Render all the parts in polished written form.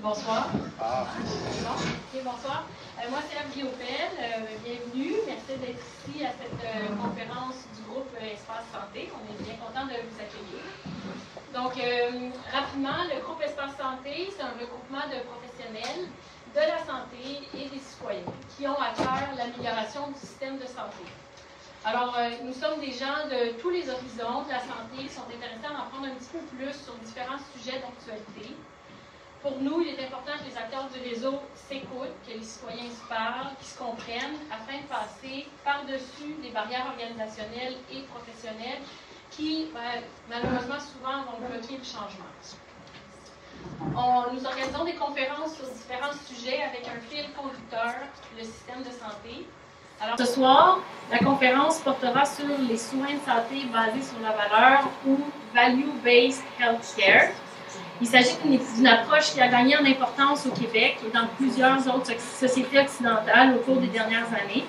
Bonsoir. Okay, bonsoir. Moi, c'est Eve Guillaupel. Bienvenue. Merci d'être ici à cette conférence du groupe Espace Santé. On est bien content de vous accueillir. Donc, rapidement, le groupe Espace Santé, c'est un regroupement de professionnels de la santé et des citoyens qui ont à cœur l'amélioration du système de santé. Alors, nous sommes des gens de tous les horizons de la santé qui sont intéressés à en apprendre un petit peu plus sur différents sujets d'actualité. Pour nous, il est important que les acteurs du réseau s'écoutent, que les citoyens se parlent, qu'ils se comprennent, afin de passer par-dessus les barrières organisationnelles et professionnelles qui, malheureusement, souvent vont bloquer le changement. Nous organisons des conférences sur différents sujets avec un fil conducteur, le système de santé. Alors, ce soir, la conférence portera sur les soins de santé basés sur la valeur ou Value-Based Healthcare. Il s'agit d'une approche qui a gagné en importance au Québec et dans plusieurs autres sociétés occidentales au cours des dernières années.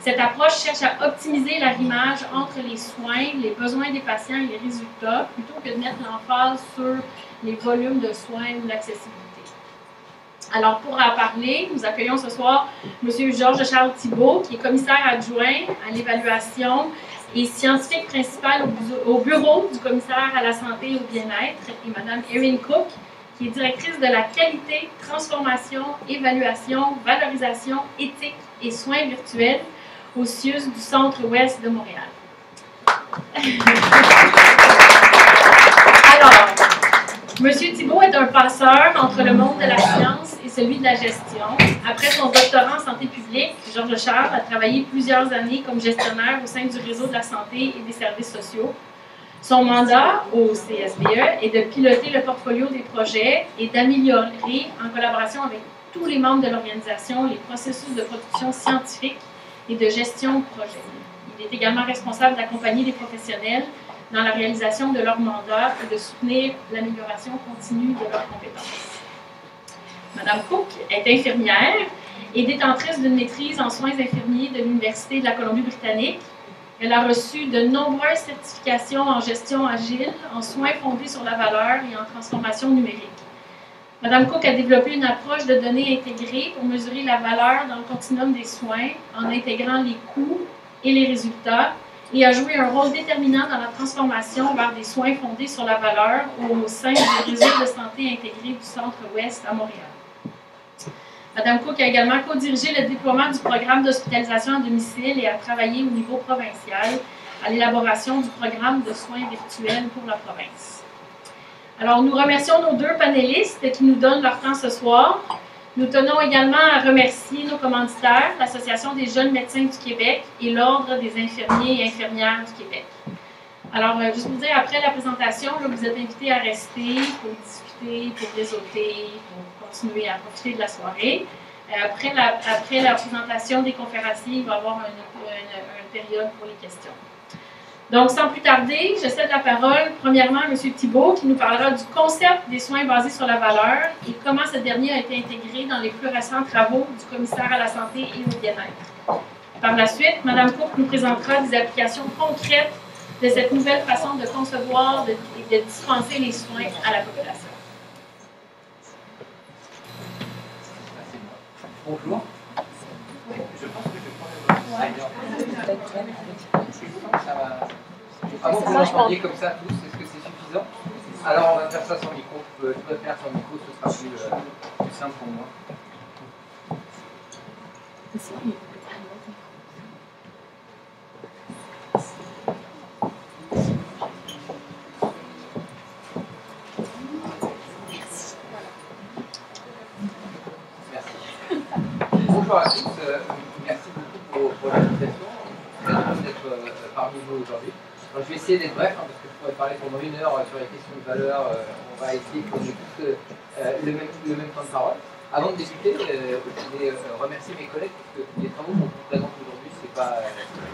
Cette approche cherche à optimiser l'arrimage entre les soins, les besoins des patients et les résultats, plutôt que de mettre l'emphase sur les volumes de soins ou l'accessibilité. Alors, pour en parler, nous accueillons ce soir M. Georges-Charles Thibault, qui est commissaire adjoint à l'évaluation et scientifique principal au bureau du commissaire à la santé et au bien-être, et Mme Erin Cook, qui est directrice de la qualité, transformation, évaluation, valorisation, éthique et soins virtuels au CIUS du Centre-Ouest de Montréal. Alors, M. Thibault est un passeur entre le monde de la science et celui de la gestion. Après son doctorat en santé publique, Georges-Charles a travaillé plusieurs années comme gestionnaire au sein du réseau de la santé et des services sociaux. Son mandat au CSBE est de piloter le portfolio des projets et d'améliorer, en collaboration avec tous les membres de l'organisation, les processus de production scientifique et de gestion de projet. Il est également responsable d'accompagner les professionnels dans la réalisation de leur mandat et de soutenir l'amélioration continue de leurs compétences. Mme Cook est infirmière et détentrice d'une maîtrise en soins infirmiers de l'Université de la Colombie-Britannique. Elle a reçu de nombreuses certifications en gestion agile, en soins fondés sur la valeur et en transformation numérique. Mme Cook a développé une approche de données intégrées pour mesurer la valeur dans le continuum des soins en intégrant les coûts et les résultats, et a joué un rôle déterminant dans la transformation vers des soins fondés sur la valeur au sein du réseau de santé intégré du Centre-Ouest à Montréal. Mme Cook a également co-dirigé le déploiement du programme d'hospitalisation à domicile et a travaillé au niveau provincial à l'élaboration du programme de soins virtuels pour la province. Alors, nous remercions nos deux panélistes qui nous donnent leur temps ce soir. Nous tenons également à remercier nos commanditaires, l'Association des jeunes médecins du Québec et l'Ordre des infirmiers et infirmières du Québec. Alors, juste pour vous dire, après la présentation, là, vous êtes invités à rester pour discuter, pour réseauter, pour continuer à profiter de la soirée. Après la présentation des conférenciers, il va y avoir une période pour les questions. Donc, sans plus tarder, je cède la parole premièrement à M. Thibault qui nous parlera du concept des soins basés sur la valeur et comment ce dernier a été intégré dans les plus récents travaux du commissaire à la santé et au bien-être. Par la suite, Mme Cook nous présentera des applications concrètes de cette nouvelle façon de concevoir et de dispenser les soins à la population. Bonjour. Je pense que je vais prendre ça va. Avant que vous m'entendiez comme ça tous, est-ce que c'est suffisant? Alors on va faire ça sans micro. Je peux faire sans micro, ce sera plus simple pour moi. Merci. Bonjour à tous. Merci beaucoup pour l'invitation. Très heureux d'être parmi vous aujourd'hui. Je vais essayer d'être bref, parce que je pourrais parler pendant une heure sur les questions de valeur. On va essayer qu'on ait tous le même temps de parole. Avant de débuter, je voulais remercier mes collègues, parce que les travaux qu'on vous présente aujourd'hui, c'est pas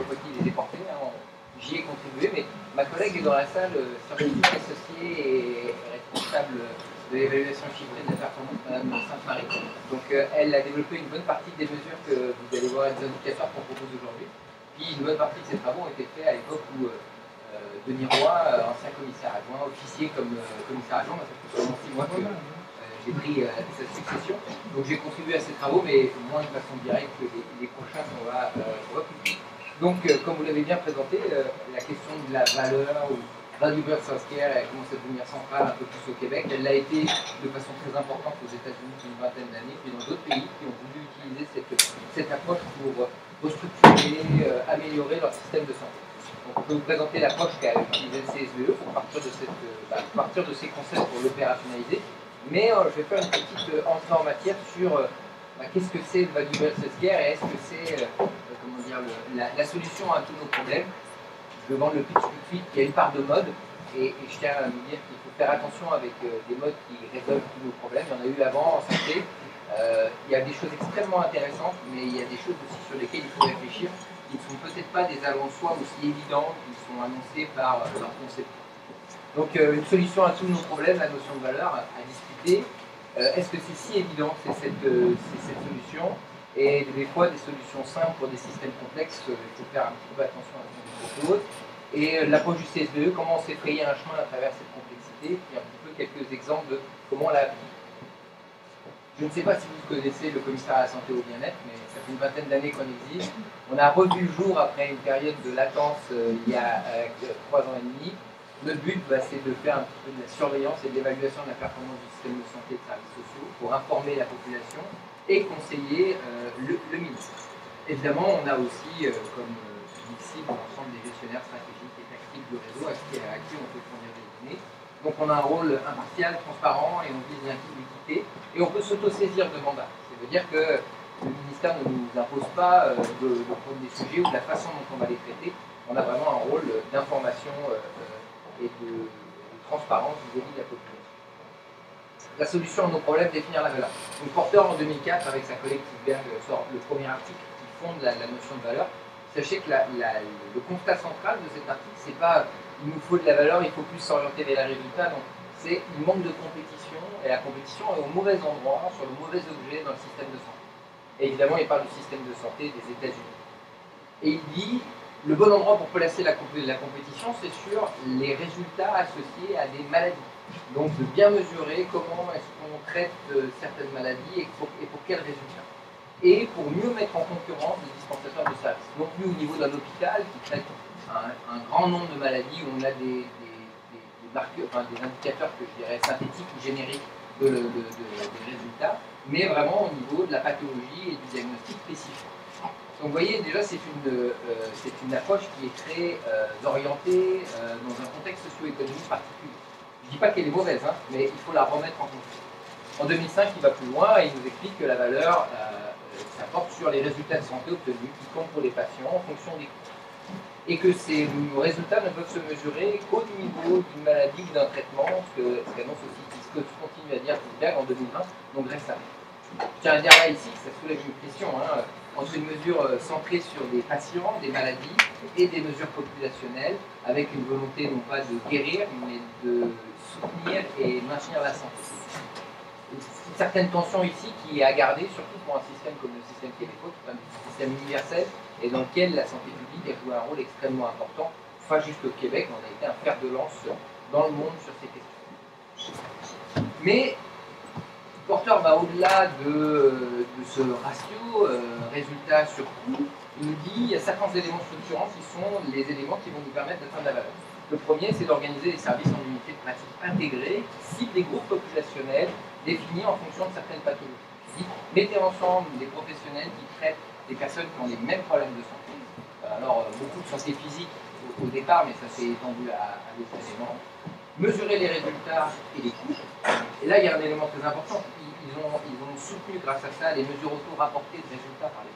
moi qui les ai portés, hein, j'y ai contribué, mais ma collègue est dans la salle, scientifique associée et responsable de l'évaluation chiffrée de la performance, Mme Sainte-Marie. Donc elle a développé une bonne partie des mesures que vous allez voir, des indicateurs qu'on propose aujourd'hui. Puis une bonne partie de ces travaux ont été faits à l'époque où Denis Roy, ancien commissaire adjoint, officier comme commissaire adjoint, ça fait seulement 6 mois que j'ai pris sa succession. Donc j'ai contribué à ces travaux, mais moins de façon directe que les prochains qu'on va publier. Donc, comme vous l'avez bien présenté, la question de la valeur ou value versus care, elle commence à devenir centrale un peu plus au Québec. Elle l'a été de façon très importante aux États-Unis depuis une vingtaine d'années, puis dans d'autres pays qui ont voulu utiliser cette approche pour restructurer, améliorer leur système de santé. Donc, on peut vous présenter l'approche qu'a utilisée le CSVE pour partir de ces concepts pour l'opérationnaliser. Mais je vais faire une petite entrée en matière sur qu'est-ce que c'est le value versus care et est-ce que c'est la solution à tous nos problèmes. Je vais vendre le pitch tout de suite, il y a une part de mode, et je tiens à vous dire qu'il faut faire attention avec des modes qui résolvent tous nos problèmes. Il y en a eu avant en santé. Il y a des choses extrêmement intéressantes, mais il y a des choses aussi sur lesquelles il faut réfléchir, qui ne sont peut-être pas des allons de soi aussi évidents, qui sont annoncés par leur concept. Donc une solution à tous nos problèmes, la notion de valeur, à discuter. Est-ce que c'est si évident, c'est cette solution? Et des fois, des solutions simples pour des systèmes complexes, il faut faire un petit peu attention à ce qu'on propose. Et l'approche du CSVE, comment on s'est frayé un chemin à travers cette complexité, et un petit peu quelques exemples de comment on l'a appris. Je ne sais pas si vous connaissez le commissariat à la santé et au bien-être, mais ça fait une vingtaine d'années qu'on existe. On a revu le jour après une période de latence il y a 3 ans et demi. Notre but, c'est de faire un petit peu de la surveillance et de l'évaluation de la performance du système de santé et de services sociaux pour informer la population et conseiller le ministre. Évidemment, on a aussi, comme ici, l'ensemble des gestionnaires stratégiques et tactiques du réseau à qui on peut fournir des données. Donc on a un rôle impartial, transparent, et on vise l'équité, et on peut s'autosaisir de mandat. Ça veut dire que le ministère ne nous impose pas de prendre des sujets ou de la façon dont on va les traiter. On a vraiment un rôle d'information et de transparence vis-à-vis de la population. La solution à nos problèmes, définir la valeur. Donc Porter en 2004, avec sa collègue Tilberg, sort le premier article qui fonde la notion de valeur. Sachez que le constat central de cet article, c'est pas il nous faut de la valeur, il faut plus s'orienter vers les résultats. Donc c'est il manque de compétition, et la compétition est au mauvais endroit, sur le mauvais objet dans le système de santé. Et évidemment, il parle du système de santé des États-Unis. Et il dit le bon endroit pour placer la compétition, c'est sur les résultats associés à des maladies. Donc de bien mesurer comment est-ce qu'on traite certaines maladies et pour quels résultats. Et pour mieux mettre en concurrence les dispensateurs de services. Non plus au niveau d'un hôpital qui traite un grand nombre de maladies où on a des indicateurs que je dirais synthétiques ou génériques des résultats, mais vraiment au niveau de la pathologie et du diagnostic spécifique. Donc vous voyez, déjà c'est une approche qui est très orientée dans un contexte socio-économique particulier. Je ne dis pas qu'elle est mauvaise, mais il faut la remettre en contexte. En 2005, il va plus loin et il nous explique que la valeur, ça porte sur les résultats de santé obtenus qui comptent pour les patients en fonction des coûts. Et que ces résultats ne peuvent se mesurer qu'au niveau d'une maladie ou d'un traitement, ce qu'annonce aussi, ce que continue à dire Tilberg en 2020, donc récemment. Je tiens à dire là ici que ça soulève une question entre une mesure centrée sur des patients, des maladies et des mesures populationnelles avec une volonté non pas de guérir mais de soutenir et maintenir la santé. Une certaine tension ici qui est à garder, surtout pour un système comme le système québécois, qui est un système universel et dans lequel la santé publique a joué un rôle extrêmement important, pas juste au Québec, on a été un fer de lance dans le monde sur ces questions. Mais Porter va au-delà de ce ratio résultat sur coût. Il nous dit qu'il y a certains éléments structurants qui sont les éléments qui vont nous permettre d'atteindre la valeur. Le premier, c'est d'organiser des services en unités de pratique intégrées qui ciblent des groupes populationnels définis en fonction de certaines pathologies. Mettez ensemble des professionnels qui traitent des personnes qui ont les mêmes problèmes de santé. Alors, beaucoup de santé physique au départ, mais ça s'est étendu à d'autres éléments. Mesurer les résultats et les coûts. Et là, il y a un élément très important. Ils ont soutenu, grâce à ça, les mesures auto-rapportées de résultats par les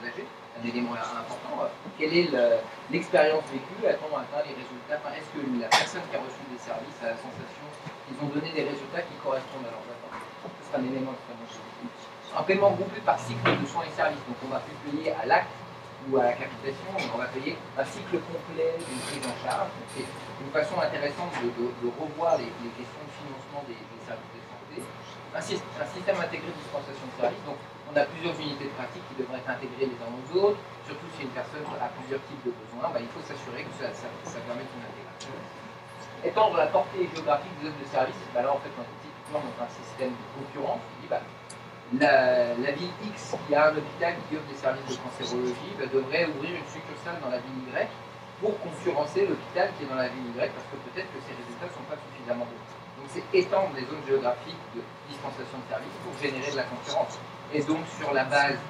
usagers. Un élément important. Quelle est l'expérience vécue? A-t-on atteint les résultats? Est-ce que la personne qui a reçu des services a la sensation qu'ils ont donné des résultats qui correspondent à leurs attentes? C'est un élément extrêmement important. Un paiement groupé par cycle de soins et services. Donc on va plus payer à l'acte ou à la capitation, on va payer un cycle complet d'une prise en charge. C'est une façon intéressante de revoir les questions de financement des services de santé. Un système intégré de dispensation de services. Donc on a plusieurs unités de pratique qui devraient être intégrées les uns aux autres. Surtout si une personne a plusieurs types de besoins, il faut s'assurer que ça permet une intégration. Étendre la portée géographique des offres de services, bah là en fait on est typiquement dans un système de concurrence. On dit, bah, la ville X qui a un hôpital qui offre des services de cancérologie devrait ouvrir une succursale dans la ville Y pour concurrencer l'hôpital qui est dans la ville Y parce que peut-être que ses résultats ne sont pas suffisamment bons. Donc c'est étendre les zones géographiques de dispensation de services pour générer de la concurrence. Et donc sur la base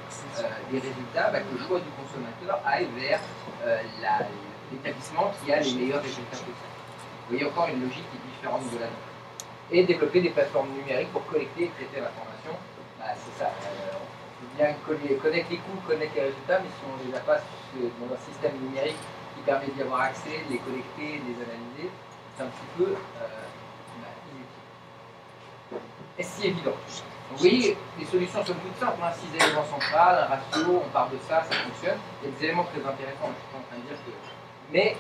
des résultats, que le choix du consommateur aille vers l'établissement qui a les meilleurs résultats possibles. Vous voyez encore une logique qui est différente de la nôtre. Et développer des plateformes numériques pour collecter et traiter l'information. C'est ça. On peut bien connaître les coûts, connaître les résultats, mais si on ne les a pas dans un système numérique qui permet d'y avoir accès, de les collecter, de les analyser, c'est un petit peu inutile. Et si évident. Donc, vous voyez, les solutions sont toutes simples. 6 éléments centraux, un ratio, on part de ça, ça fonctionne. Il y a des éléments très intéressants. Je suis pas en train de dire que. Mais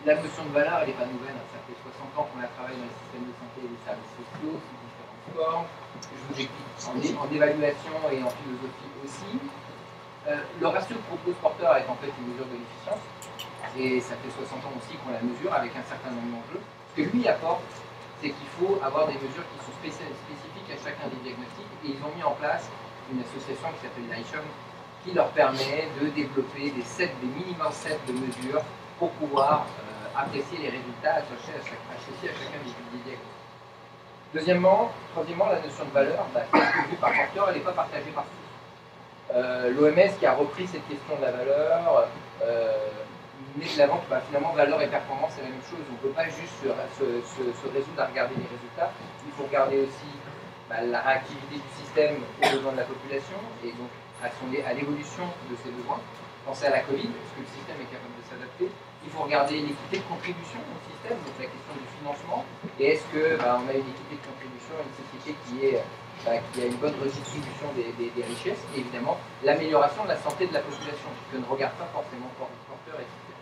la notion de valeur, elle n'est pas nouvelle. Ça fait 60 ans qu'on la travaille dans les systèmes de santé et des services sociaux, sous différentes formes. Je vous explique en évaluation et en philosophie aussi. Le ratio que propose Porter est en fait une mesure de l'efficience. Et ça fait 60 ans aussi qu'on la mesure avec un certain nombre d'enjeux. Ce que lui apporte, c'est qu'il faut avoir des mesures qui sont spécifiques à chacun des diagnostics. Et ils ont mis en place une association qui s'appelle l'ICHOM qui leur permet de développer des minimum sets de mesures pour pouvoir apprécier les résultats associés à chacun des diagnostics. Troisièmement, la notion de valeur, qui est vue par Porter, elle n'est pas partagée par tous. L'OMS qui a repris cette question de la valeur, met de l'avant que finalement valeur et performance c'est la même chose. On ne peut pas juste se résoudre à regarder les résultats, il faut regarder aussi la réactivité du système aux besoins de la population et donc à l'évolution de ses besoins. Pensez à la Covid, est-ce que le système est capable de s'adapter? Il faut regarder l'équité de contribution au système, donc la question du financement, et est-ce qu'on a une équité de contribution, une société qui a une bonne redistribution des richesses, et évidemment l'amélioration de la santé de la population, que ne regarde pas forcément Porter et etc.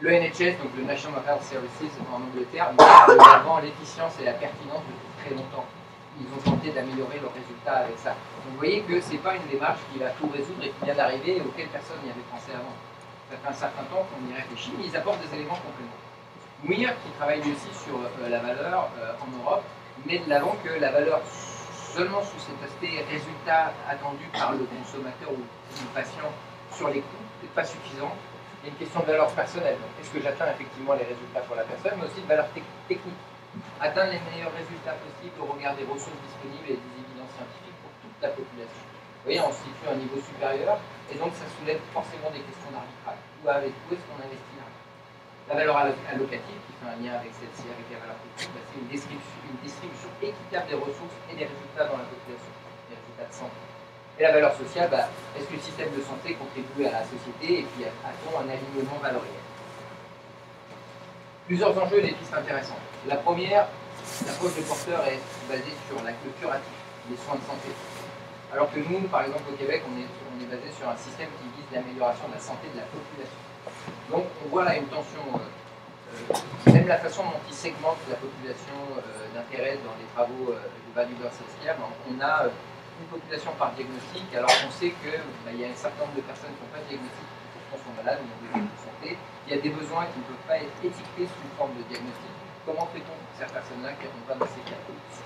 Le NHS, donc le National Health Services en Angleterre, met de l'avant l'efficience et la pertinence depuis très longtemps. Ils ont tenté d'améliorer leurs résultats avec ça. Donc vous voyez que ce n'est pas une démarche qui va tout résoudre et qui vient d'arriver et auquel personne n'y avait pensé avant. Ça fait un certain temps qu'on y réfléchit, mais ils apportent des éléments complémentaires. Muir, qui travaille lui aussi sur la valeur en Europe, met de l'avant que la valeur, seulement sous cet aspect résultat attendu par le consommateur ou le patient sur les coûts, n'est pas suffisant. Il y a une question de valeur personnelle. Est-ce que j'atteins effectivement les résultats pour la personne, mais aussi de valeur technique. Atteindre les meilleurs résultats possibles au regard des ressources disponibles et des évidences scientifiques pour toute la population. Vous voyez, on se situe à un niveau supérieur, et donc ça soulève forcément des questions d'arbitrage. Où est-ce qu'on investit là? La valeur allocative, qui fait un lien avec celle-ci, avec les valeurs techniques, c'est une distribution équitable des ressources et des résultats dans la population, des résultats de santé. Et la valeur sociale, est-ce que le système de santé contribue à la société, et puis a-t-on un alignement valoriel? Plusieurs enjeux et des pistes intéressantes. La première, l'approche de Porter est basée sur le curatif, les soins de santé. Alors que nous, par exemple au Québec, on est basé sur un système qui vise l'amélioration de la santé de la population. Donc on voit là une tension, même la façon dont ils segmentent la population d'intérêt dans les travaux de Value versus Care, on a une population par diagnostic, alors qu'on sait qu'il y a un certain nombre de personnes qui n'ont pas de diagnostic, qui pourtant sont malades, ou ont des besoins de santé. Il y a des besoins qui ne peuvent pas être étiquetés sous forme de diagnostic. Comment fait-on pour ces personnes-là qui ne répondent pas dans ces cas?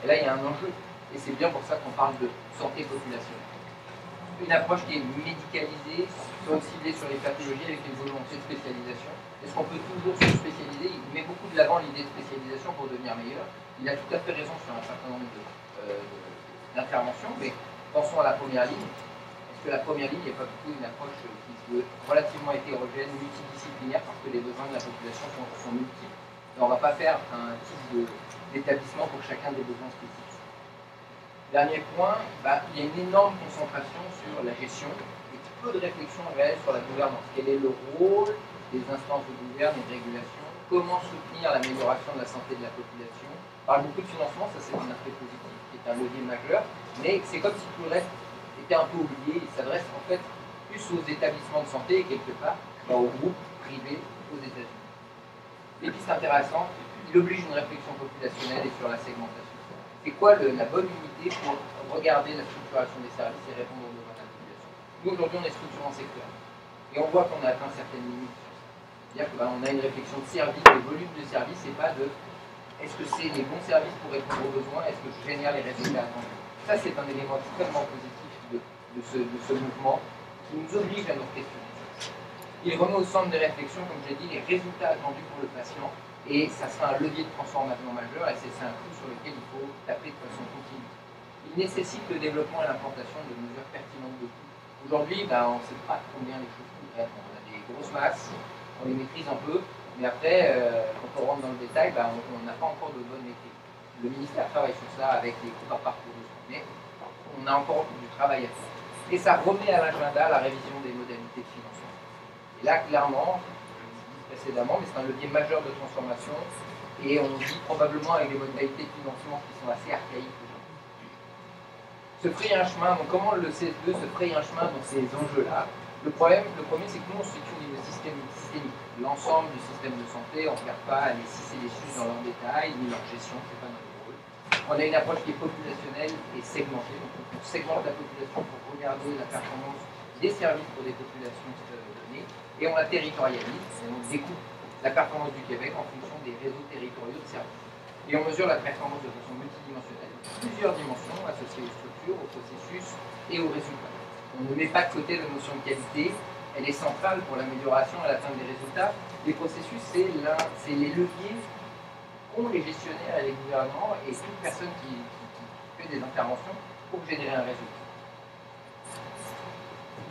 Et là, il y a un enjeu. Et c'est bien pour ça qu'on parle de santé populationnelle. Une approche qui est médicalisée, donc ciblée sur les pathologies avec une volonté de spécialisation. Est-ce qu'on peut toujours se spécialiser? Il met beaucoup de l'avant l'idée de spécialisation pour devenir meilleur. Il a tout à fait raison sur un certain nombre d'interventions, mais pensons à la première ligne. Est-ce que la première ligne n'est pas plutôt une approche qui se veut relativement hétérogène, multidisciplinaire, parce que les besoins de la population sont multiples? Et on ne va pas faire un type d'établissement pour chacun des besoins spécifiques. Dernier point, il y a une énorme concentration sur la gestion et peu de réflexion réelle sur la gouvernance. Quel est le rôle des instances de gouverne et de régulation? Comment soutenir l'amélioration de la santé de la population? On parle beaucoup de financement, ça c'est un aspect positif, qui est un levier majeur, mais c'est comme si tout le reste était un peu oublié. Il s'adresse en fait plus aux établissements de santé et quelque part aux groupes privés aux États-Unis. Les pistes intéressantes, il oblige une réflexion populationnelle et sur la segmentation. C'est quoi la bonne unité pour regarder la structuration des services et répondre aux besoins de la population? Nous, aujourd'hui, on est structuré en secteur. Et on voit qu'on a atteint certaines limites. Il y C'est-à-dire qu'on a une réflexion de service, de volume de service, et pas de est-ce que c'est les bons services pour répondre aux besoins, est-ce que je génère les résultats attendus. Ça, c'est un élément extrêmement positif de ce mouvement qui nous oblige à nous questionner. Il remet au centre des réflexions, comme j'ai dit, les résultats attendus pour le patient, et ça sera un levier de transformation majeur, et c'est un coup sur lequel il faut taper de façon continue. Il nécessite le développement et l'implantation de mesures pertinentes de coûts. Aujourd'hui, on ne sait pas combien les choses coûtent. On a des grosses masses, on les maîtrise un peu, mais après, quand on rentre dans le détail, on n'a pas encore de bonne maîtrise. Le ministère travaille sur ça avec les coûts par parcours, mais on a encore du travail à faire. Et ça remet à l'agenda la révision des modalités de financement. Et là, clairement, je l'ai dit précédemment, mais c'est un levier majeur de transformation, et on vit probablement avec des modalités de financement qui sont assez archaïques aujourd'hui. Se frayer un chemin, donc comment le CSE se fraye un chemin dans ces enjeux-là? Le premier, c'est que nous, on se situe au niveau systémique. L'ensemble du système de santé, on ne regarde pas les 6 et les SUS dans leur détail, ni leur gestion, ce n'est pas notre rôle. On a une approche qui est populationnelle et segmentée. Donc on segmente la population pour regarder la performance des services pour des populations données, et on la territorialise, et on découpe la performance du Québec en fonction des réseaux territoriaux de services. Et on mesure la performance de façon multidimensionnelle, plusieurs dimensions associées aux structures, aux processus et aux résultats. On ne met pas de côté la notion de qualité, elle est centrale pour l'amélioration et l'atteinte des résultats. Les processus, c'est les leviers qu'ont les gestionnaires et les gouvernements et toute personne qui fait des interventions pour générer un résultat.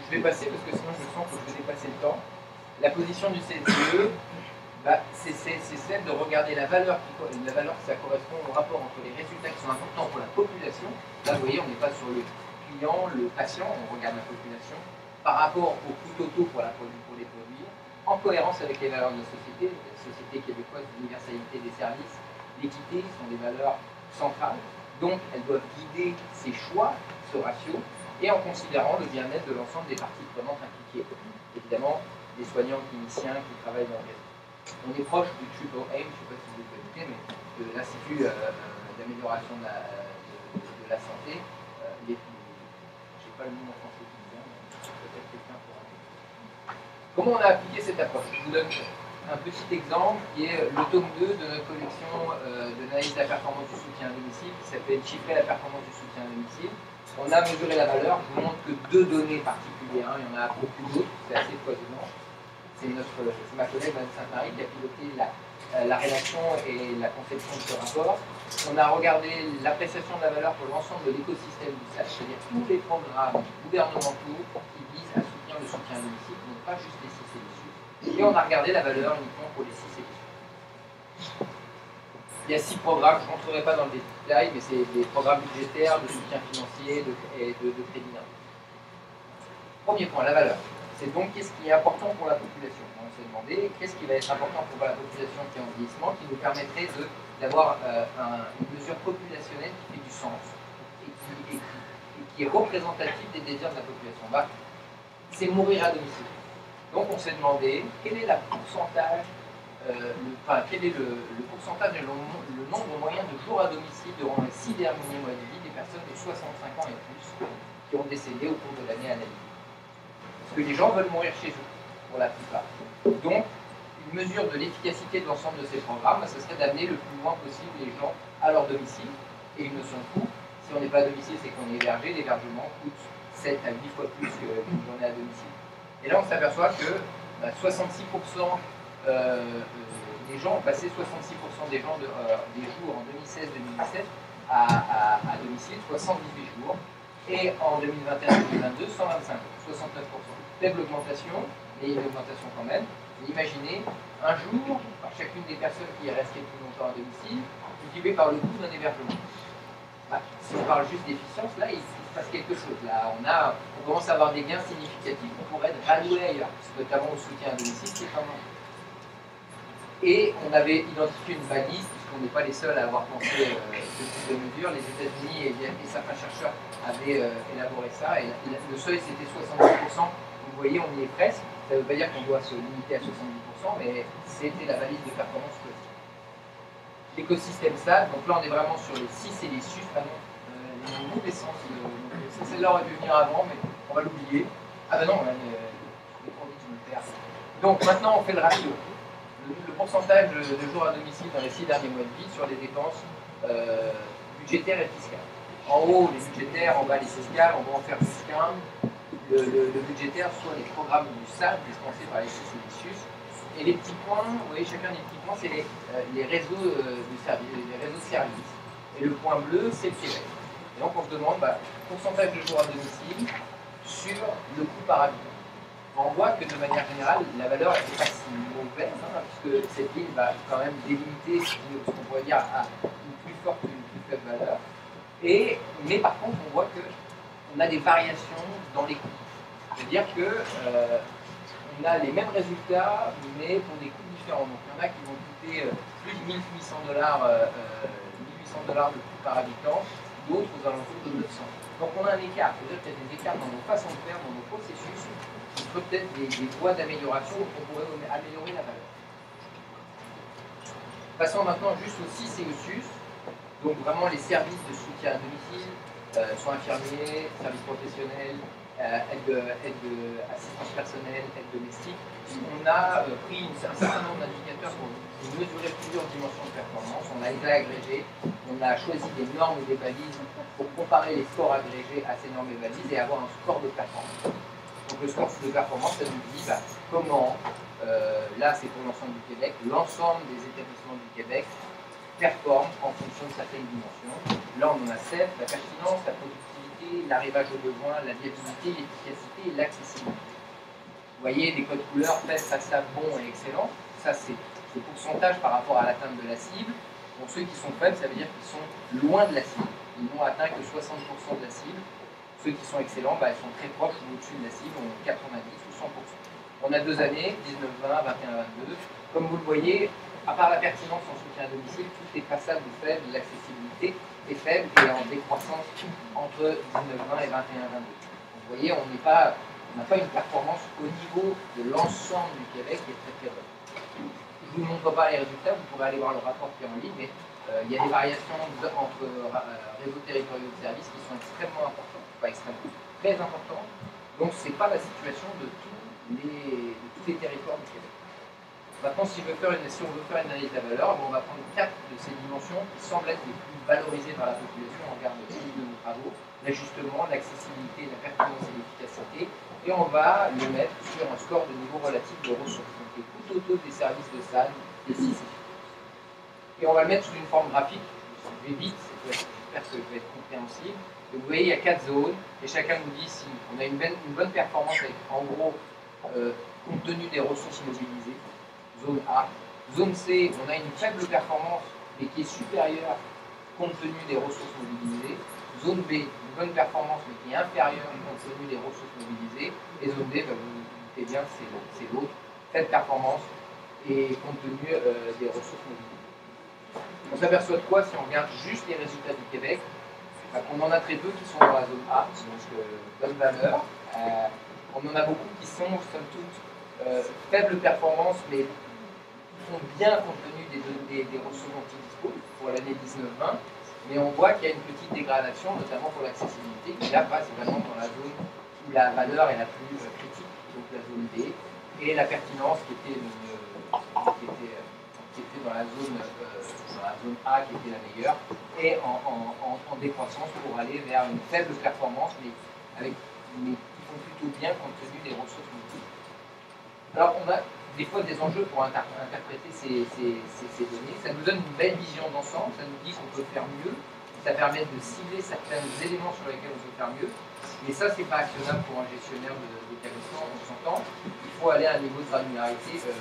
Je vais passer parce que sinon je sens que je vais dépasser le temps. La position du CSE, c'est celle de regarder la valeur ça correspond au rapport entre les résultats qui sont importants pour la population. Là, vous voyez, on n'est pas sur le client, le patient, on regarde la population, par rapport au coût totaux pour les produire, en cohérence avec les valeurs de la société québécoise, l'universalité des services, l'équité sont des valeurs centrales, donc elles doivent guider ses choix, ce ratio, et en considérant le bien-être de l'ensemble des parties prenantes impliquées. Évidemment, des soignants cliniciens qui travaillent dans le réseau. On est proche du Triple Aim, je ne sais pas si vous le connaissez, mais de l'Institut d'amélioration de la santé. Je n'ai pas le nom en français qui me vient, mais peut-être quelqu'un pourra. Comment on a appliqué cette approche? Je vous donne un petit exemple qui est le tome 2 de notre collection d'analyse de la performance du soutien à domicile, qui s'appelle Chiffrer la performance du soutien à domicile. On a mesuré la valeur, je vous montre que 2 données particulières, il y en a beaucoup d'autres, c'est assez foisonnant. C'est ma collègue Vanessa Saint-Marie qui a piloté la rédaction et la conception de ce rapport. On a regardé l'appréciation de la valeur pour l'ensemble de l'écosystème du SACH, c'est-à-dire tous les programmes gouvernementaux qui visent à soutenir le soutien à domicile, donc pas juste les 6 et les SUS. Et on a regardé la valeur uniquement pour les 6 et les SUS. Il y a 6 programmes, je ne rentrerai pas dans le détail, mais c'est des programmes budgétaires, de soutien financier et de crédit d'impôt. Premier point, la valeur. C'est donc qu'est-ce qui est important pour la population. On s'est demandé qu'est-ce qui va être important pour la population qui est en vieillissement, qui nous permettrait d'avoir une mesure populationnelle qui fait du sens et qui est représentative des désirs de la population. C'est mourir à domicile. Donc on s'est demandé quel est le pourcentage et le nombre moyen de jours à domicile durant les 6 derniers mois de vie des personnes de 65 ans et plus qui ont décédé au cours de l'année analysée. Parce que les gens veulent mourir chez eux, pour la plupart. Donc, une mesure de l'efficacité de l'ensemble de ces programmes, ce serait d'amener le plus loin possible les gens à leur domicile. Et une notion de coût, si on n'est pas à domicile, c'est qu'on est hébergé, l'hébergement coûte 7 à 8 fois plus qu'une journée à domicile. Et là, on s'aperçoit que 66% des gens ont passé 66% des jours en 2016-2017 à domicile, soit 118 jours. Et en 2021-2022, 125, 69%. Faible augmentation, mais une augmentation quand même. Et imaginez un jour, par chacune des personnes qui est restée plus longtemps à domicile, multiplié par le coût d'un hébergement. Si on parle juste d'efficience, là, il se passe quelque chose. Là, on commence à avoir des gains significatifs qu'on pourrait être ralloués ailleurs, notamment au soutien à domicile, qui est pas mal. Et on avait identifié une balise, puisqu'on n'est pas les seuls à avoir pensé ce type de mesure. Les États-Unis et certains chercheurs avaient élaboré ça, et le seuil c'était 70%. Vous voyez, on y est presque. Ça ne veut pas dire qu'on doit se limiter à 70%, mais c'était la balise de performance possible. L'écosystème SAD, donc là on est vraiment sur les 6 et les SUS, les mauvais sens. Celle-là aurait dû venir avant, mais on va l'oublier. Ah ben non, je me perds. Donc maintenant on fait le ratio. le pourcentage de jours à domicile dans les 6 derniers mois de vie sur les dépenses budgétaires et fiscales. En haut, les budgétaires, en bas, les fiscales, on va en faire plus qu'un. Le budgétaire, soit les programmes du SAD dispensés par les CCDICUS, et les petits points, vous voyez, chacun des petits points, c'est les réseaux de services. Et le point bleu, c'est le Québec. Et donc on se demande, pourcentage de jours à domicile sur le coût par habitant. On voit que de manière générale, la valeur n'est pas si mauvaise, puisque cette ligne va quand même délimiter ce qu'on pourrait dire à une plus forte ou une plus faible valeur. Mais par contre, on voit qu'on a des variations dans les coûts. C'est-à-dire qu'on a les mêmes résultats, mais pour des coûts différents. Donc il y en a qui vont coûter plus de 1800 $, de coût par habitant, d'autres aux alentours de 900. Donc on a un écart. C'est-à-dire qu'il y a des écarts dans nos façons de faire, dans nos processus, qui seraient peut-être des voies d'amélioration où on pourrait améliorer la valeur. Passons maintenant juste aux 6 CESUS. Donc vraiment les services de soutien à domicile, soins infirmiers, services professionnels, assistance personnelle, aide domestique. On a pris un certain nombre d'indicateurs pour mesurer plusieurs dimensions de performance. On a les agrégés, on a choisi des normes ou des balises pour comparer les scores agrégés à ces normes et balises et avoir un score de performance. Donc le score de performance, ça nous dit comment, là c'est pour l'ensemble du Québec, l'ensemble des établissements du Québec performe en fonction de certaines dimensions. Là, on en a 7, la pertinence, la productivité, l'arrivage aux besoins, la viabilité, l'efficacité et l'accessibilité. Vous voyez, des codes couleurs, faible, passable, bon et excellent. Ça, c'est le pourcentage par rapport à l'atteinte de la cible. Pour ceux qui sont faibles, ça veut dire qu'ils sont loin de la cible. Ils n'ont atteint que 60% de la cible. Ceux qui sont excellents, ils sont très proches ou au-dessus de la cible, ont 90 ou 100%. On a 2 années, 19-20, 21-22. Comme vous le voyez, à part la pertinence en soutien à domicile, tout est passable ou faible, l'accessibilité est faible et en décroissance entre 19-20 et 21-22. Vous voyez, on n'a pas une performance au niveau de l'ensemble du Québec qui est très très bonne. Je ne vous montre pas les résultats, vous pourrez aller voir le rapport qui est en ligne, mais il y a des variations entre réseaux territoriaux de services qui sont extrêmement importantes, pas extrêmement, très importantes. Donc ce n'est pas la situation de tous les territoires du Québec. Maintenant, si on veut faire une analyse de la valeur, on va prendre 4 de ces dimensions qui semblent être les plus valorisées par la population en regard de nos travaux, l'ajustement, l'accessibilité, la pertinence et l'efficacité, et on va le mettre sur un score de niveau relatif de ressources, donc les coûts totaux des services de SAD et CICE. Et on va le mettre sous une forme graphique, je vais vite, j'espère que je vais être compréhensible. Donc, vous voyez, il y a 4 zones, et chacun nous dit si on a une bonne performance avec, en gros, compte tenu des ressources mobilisées. Zone A. Zone C, on a une faible performance, mais qui est supérieure compte tenu des ressources mobilisées. Zone B, une bonne performance, mais qui est inférieure compte tenu des ressources mobilisées. Et zone D, vous vous doutez bien, c'est l'autre. Faible performance et compte tenu des ressources mobilisées. On s'aperçoit de quoi si on regarde juste les résultats du Québec? On en a très peu qui sont dans la zone A, donc bonne valeur. On en a beaucoup qui sont, somme toute, faible performance, mais sont bien compte tenu des ressources dont ils disposent pour l'année 19-20, mais on voit qu'il y a une petite dégradation, notamment pour l'accessibilité, qui là passe vraiment dans la zone où la valeur est la plus critique, donc la zone D, et la pertinence qui était dans la zone A qui était la meilleure, et en décroissance pour aller vers une faible performance, mais qui font plutôt bien compte tenu des ressources multiples. Alors on a des fois des enjeux pour interpréter ces données. Ça nous donne une belle vision d'ensemble, ça nous dit qu'on peut faire mieux, ça permet de cibler certains éléments sur lesquels on peut faire mieux, mais ça c'est pas actionnable pour un gestionnaire d'établissement, on s'entend, il faut aller à un niveau de granularité plus faible.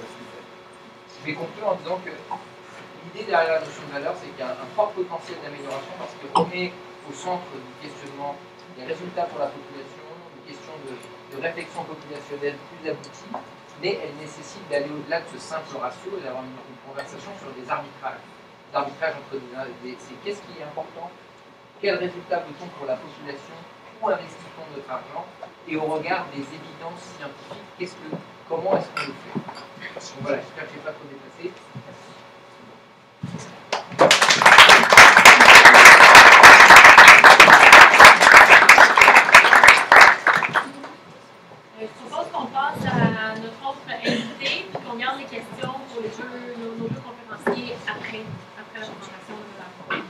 Je vais conclure en disant que l'idée derrière la notion de valeur, c'est qu'il y a un fort potentiel d'amélioration parce qu'on remet au centre du questionnement les résultats pour la population, une question de réflexion populationnelle plus aboutie, mais elle nécessite d'aller au-delà de ce simple ratio et d'avoir une conversation sur des arbitrages. Des arbitrages entre c'est qu'est-ce qui est important, quel résultat veut-on pour la population, où investissons notre argent, et au regard des évidences scientifiques, comment est-ce qu'on le fait. Donc voilà, j'espère que je n'ai pas trop dépassé. Je propose qu'on passe à notre autre invité et qu'on garde les questions pour nos deux conférenciers après la présentation de la fois.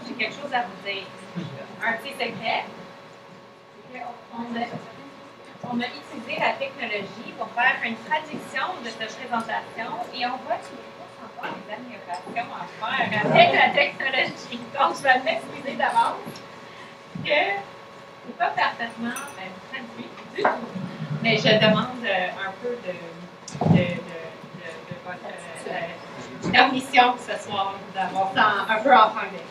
J'ai quelque chose à vous dire. Un petit secret. On a utilisé la technologie pour faire une traduction de cette présentation et on voit qu'il y a encore des améliorations à faire avec la technologie. Donc, je vais m'excuser d'avance que ce n'est pas parfaitement traduit du tout. Mais je demande un peu de votre permission ce soir d'avoir ça un peu en anglais.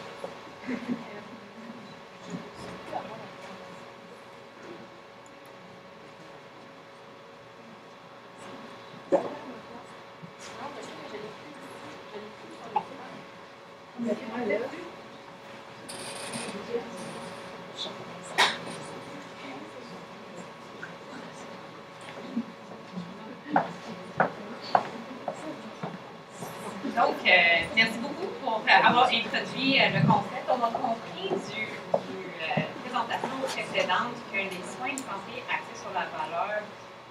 Donc, merci beaucoup pour avoir introduit le concept. On a compris du présentation précédente que les soins de santé axés sur la valeur,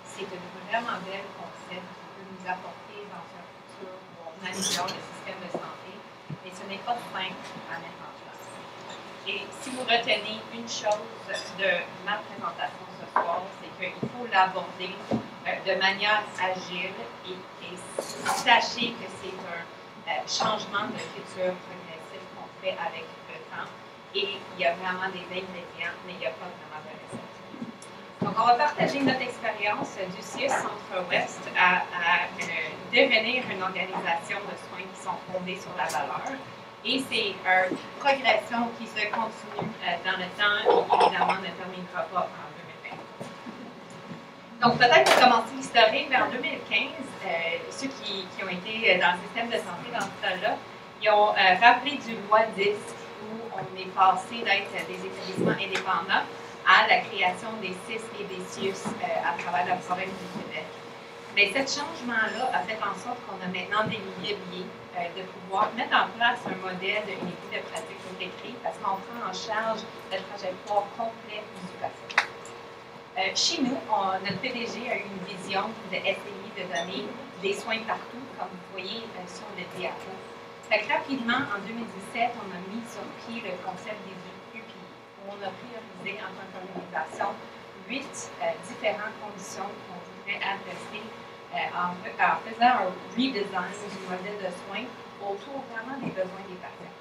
c'est un vraiment bel concept qui peut nous apporter dans un futur où on améliore le système de santé, mais ce n'est pas simple à mettre en place. Et si vous retenez une chose de ma présentation ce soir, c'est qu'il faut l'aborder de manière agile et sachez que c'est un changement de culture progressif qu'on fait avec le temps et il y a vraiment des ingrédients, mais il n'y a pas vraiment de recette. Donc, on va partager notre expérience du CIUS Centre-Ouest à devenir une organisation de soins qui sont fondées sur la valeur. Et c'est une progression qui se continue dans le temps et évidemment ne terminera pas en 2020. Donc, peut-être pour commencer l'historique, en 2015, ceux qui ont été dans le système de santé dans ce temps-là, ils ont rappelé du loi 10 où on est passé d'être des établissements indépendants à la création des CIS et des CIUS à travers la province du Québec. Mais ce changement-là a fait en sorte qu'on a maintenant des leviers de pouvoir mettre en place un modèle d'unité de pratique intégrée parce qu'on prend en charge le trajectoire complet du patient. Chez nous, notre PDG a eu une vision d'essayer de donner des soins partout, comme vous voyez sur le diapo. Fait que rapidement, en 2017, on a mis sur pied le concept des UPI, où on a priorisé en tant qu'organisation 8 différentes conditions qu'on voudrait adresser en faisant un redesign du modèle de soins autour vraiment des besoins des patients.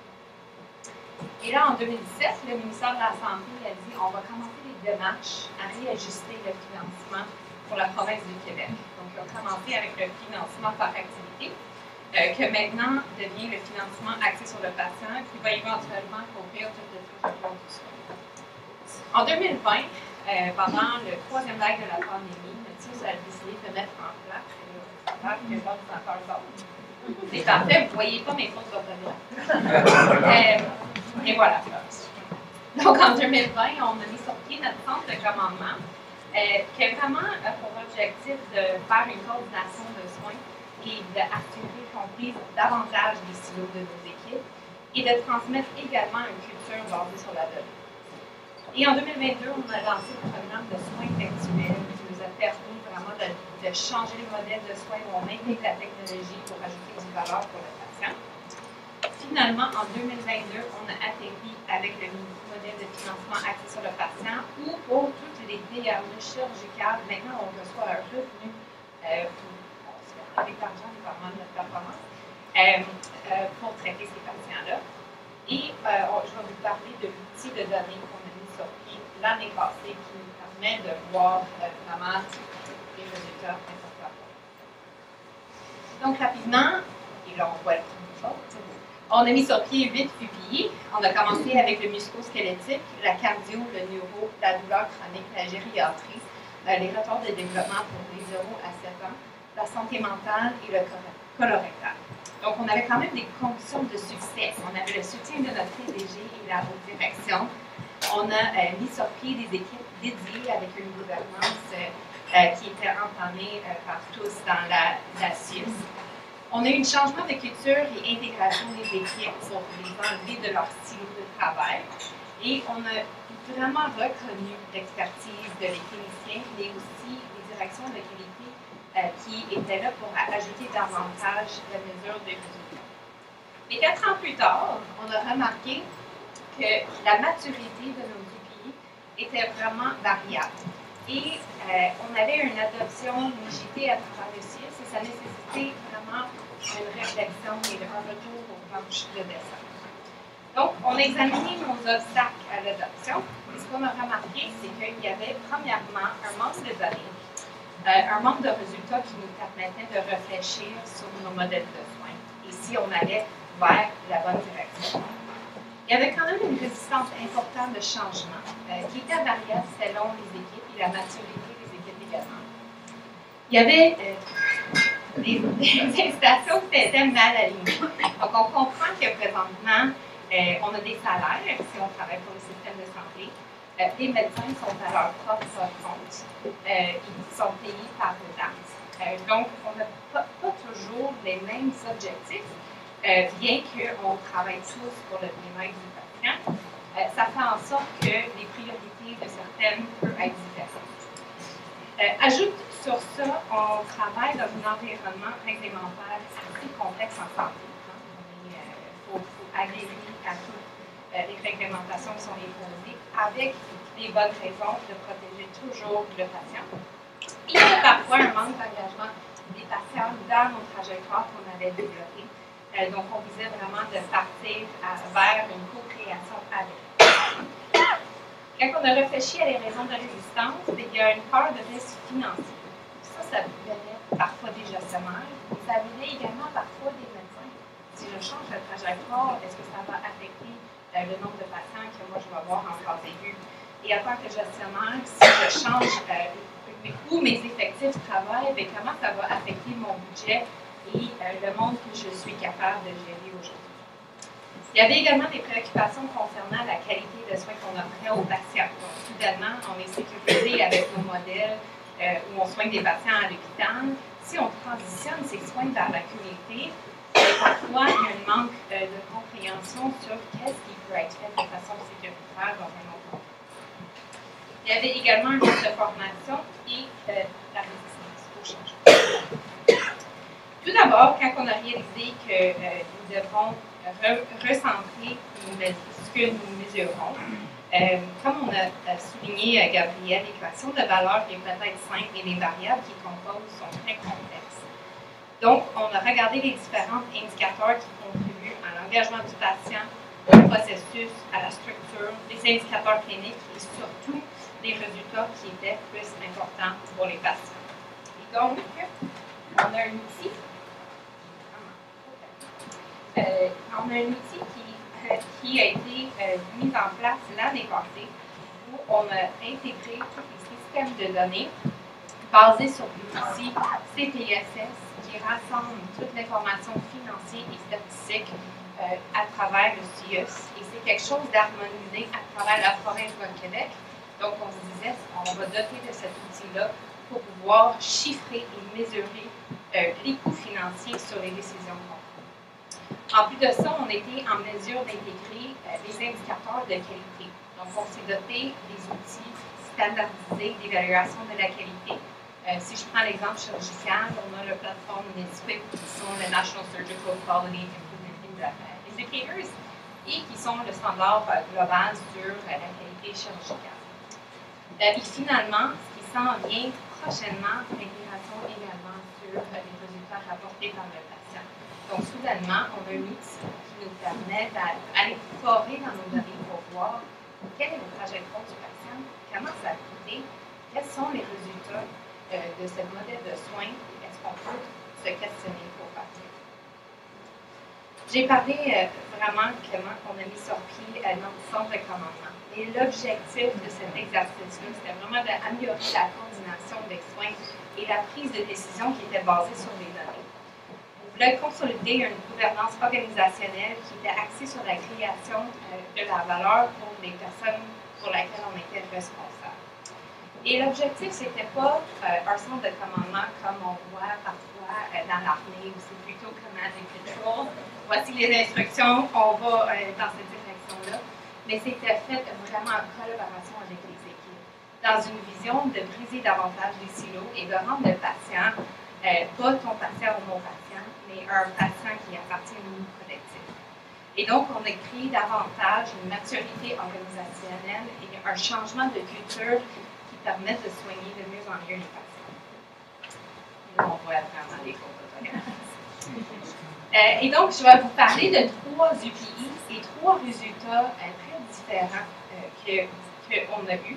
Et là, en 2017, le ministère de la Santé a dit on va commencer les démarches à réajuster le financement pour la province du Québec. Donc, on a commencé avec le financement par activité, que maintenant devient le financement axé sur le patient, qui va éventuellement couvrir tout le traitement du soin. En 2020, pendant le troisième vague de la pandémie, notre CIUS a décidé de mettre en place, c'est parfait, vous ne voyez pas mes fautes d'orthographe. Et voilà. Donc, en 2020, on a mis sur pied notre centre de commandement, qui a vraiment pour objectif de faire une coordination de soins et d'assurer qu'on prise davantage des silos de nos équipes et de transmettre également une culture basée sur la donnée. Et en 2022, on a lancé le programme de soins textuels qui nous a permis vraiment de changer le modèle de soins où on intègre la technologie pour ajouter du valeur pour le patient. Finalement, en 2022, on a atterri avec le modèle de financement axé sur le patient où pour toutes les PME chirurgicales, maintenant on reçoit un revenu avec l'argent dépendamment de notre performance pour traiter ces patients-là. Et je vais vous parler de l'outil de données qu'on a mis sur pied l'année passée qui nous permet de voir vraiment les résultats importants. Donc, rapidement, et là, on voit le on a mis sur pied 8 pupilles. On a commencé avec le musculo-squelettique, la cardio, le neuro, la douleur chronique, la gériatrie, les retards de développement pour les 0 à 7 ans, la santé mentale et le colorectal. Donc, on avait quand même des conditions de succès. On avait le soutien de notre PDG et la haute direction. On a mis sur pied des équipes dédiées avec une gouvernance qui était entamée par tous dans la Suisse. On a eu un changement de culture et intégration des équipes pour les enlever de leur stylo de travail. Et on a vraiment reconnu l'expertise de les cliniciens, mais aussi les directions de qualité qui étaient là pour ajouter davantage la mesure de résultats. Mais 4 ans plus tard, on a remarqué que la maturité de nos pays était vraiment variable. Et on avait une adoption digitée à travers le CIS et ça nécessitait vraiment une réflexion et un retour aux planches de dessin. Donc, on a examiné nos obstacles à l'adoption. Et ce qu'on a remarqué, c'est qu'il y avait premièrement un manque de données, un manque de résultats qui nous permettait de réfléchir sur nos modèles de soins et si on allait vers la bonne direction. Il y avait quand même une résistance importante de changement qui était variable selon les équipes et la maturité des équipes également. Il y avait des incitations qui étaient mal alignées. Donc, on comprend que présentement, on a des salaires si on travaille pour le système de santé. Les médecins sont à leur propre compte. Ils sont payés par le taxes. Donc, on n'a pas toujours les mêmes objectifs, bien qu'on travaille tous pour le bien-être du patient. Ça fait en sorte que les priorités de certaines peuvent être différentes. Ajoute sur ça, on travaille dans un environnement réglementaire assez complexe en santé. Il faut adhérer à toutes les réglementations qui sont imposées avec les bonnes raisons de protéger toujours le patient. Il y a parfois un manque d'engagement des patients dans nos trajectoires qu'on avait développées. Donc, on visait vraiment de partir vers une co-création avec eux. Quand on a réfléchi à les raisons de résistance, il y a une peur de risque financier. Ça venait parfois des gestionnaires, mais ça venait également parfois des médecins. Si je change de trajectoire, est-ce que ça va affecter le nombre de patients que moi je vais avoir en phase aiguë? Et en tant que gestionnaire, si je change où mes effectifs travaillent, bien, comment ça va affecter mon budget et le monde que je suis capable de gérer aujourd'hui? Il y avait également des préoccupations concernant la qualité de soins qu'on offrait aux patients. Donc, soudainement, on est sécurisé avec nos modèles où on soigne des patients à l'hôpital. Si on transitionne ces soins vers la communauté, parfois, il y a un manque de compréhension sur qu'est-ce qui peut être fait de façon sécuritaire dans un autre contexte. Il y avait également un manque de formation et la résistance au changement. Tout d'abord, quand on a réalisé que nous devons recentrer ce que nous mesurons, comme on a souligné Gabriel, l'équation de valeur est peut-être simple et les variables qui composent sont très complexes. Donc, on a regardé les différents indicateurs qui contribuent à l'engagement du patient, au processus, à la structure, les indicateurs cliniques et surtout des résultats qui étaient plus importants pour les patients. Et donc, on a un outil. Qui a été mis en place l'année passée où on a intégré tous les systèmes de données basés sur l'outil CPSS qui rassemble toute l'information financière et statistique à travers le CIUS. Et c'est quelque chose d'harmonisé à travers la province du Québec. Donc, on se disait, on va doter de cet outil-là pour pouvoir chiffrer et mesurer les coûts financiers sur les décisions qu'on prend. En plus de ça, on a été en mesure d'intégrer les indicateurs de qualité. Donc, on s'est doté des outils standardisés d'évaluation de la qualité. Si je prends l'exemple chirurgical, on a la plateforme NSPIC, qui sont le National Surgical Quality Improvement Indicators, et qui sont le standard global sur la qualité chirurgicale. Et finalement, ce qui s'en vient prochainement, l'intégration également sur les résultats rapportés par le patient. Donc, soudainement, on a un outil qui nous permet d'aller forer dans nos données pour voir quelle est le trajectoire du patient, comment ça a coûté, quels sont les résultats de ce modèle de soins, est-ce qu'on peut se questionner pour partir. J'ai parlé vraiment comment on a mis sur pied notre centre de commandement. Et l'objectif de cet exercice-là, c'était vraiment d'améliorer la coordination des soins et la prise de décision qui était basée sur les données. On voulait consolider une gouvernance organisationnelle qui était axée sur la création de la valeur pour les personnes pour lesquelles on était responsable. Et l'objectif, c'était pas un centre de commandement comme on voit parfois dans l'armée, où c'est plutôt command and control. Voici les instructions, on va dans cette direction-là. Mais c'était fait vraiment en collaboration avec les équipes, dans une vision de briser davantage les silos et de rendre le patient, pas ton patient ou mon patient, mais un patient qui appartient au nous collectif. Et donc, on a créé davantage une maturité organisationnelle et un changement de culture qui permettent de soigner de mieux en mieux les patients. Et là, on voit vraiment des photos. Et donc, je vais vous parler de 3 UPI et 3 résultats très différents qu'on a eus.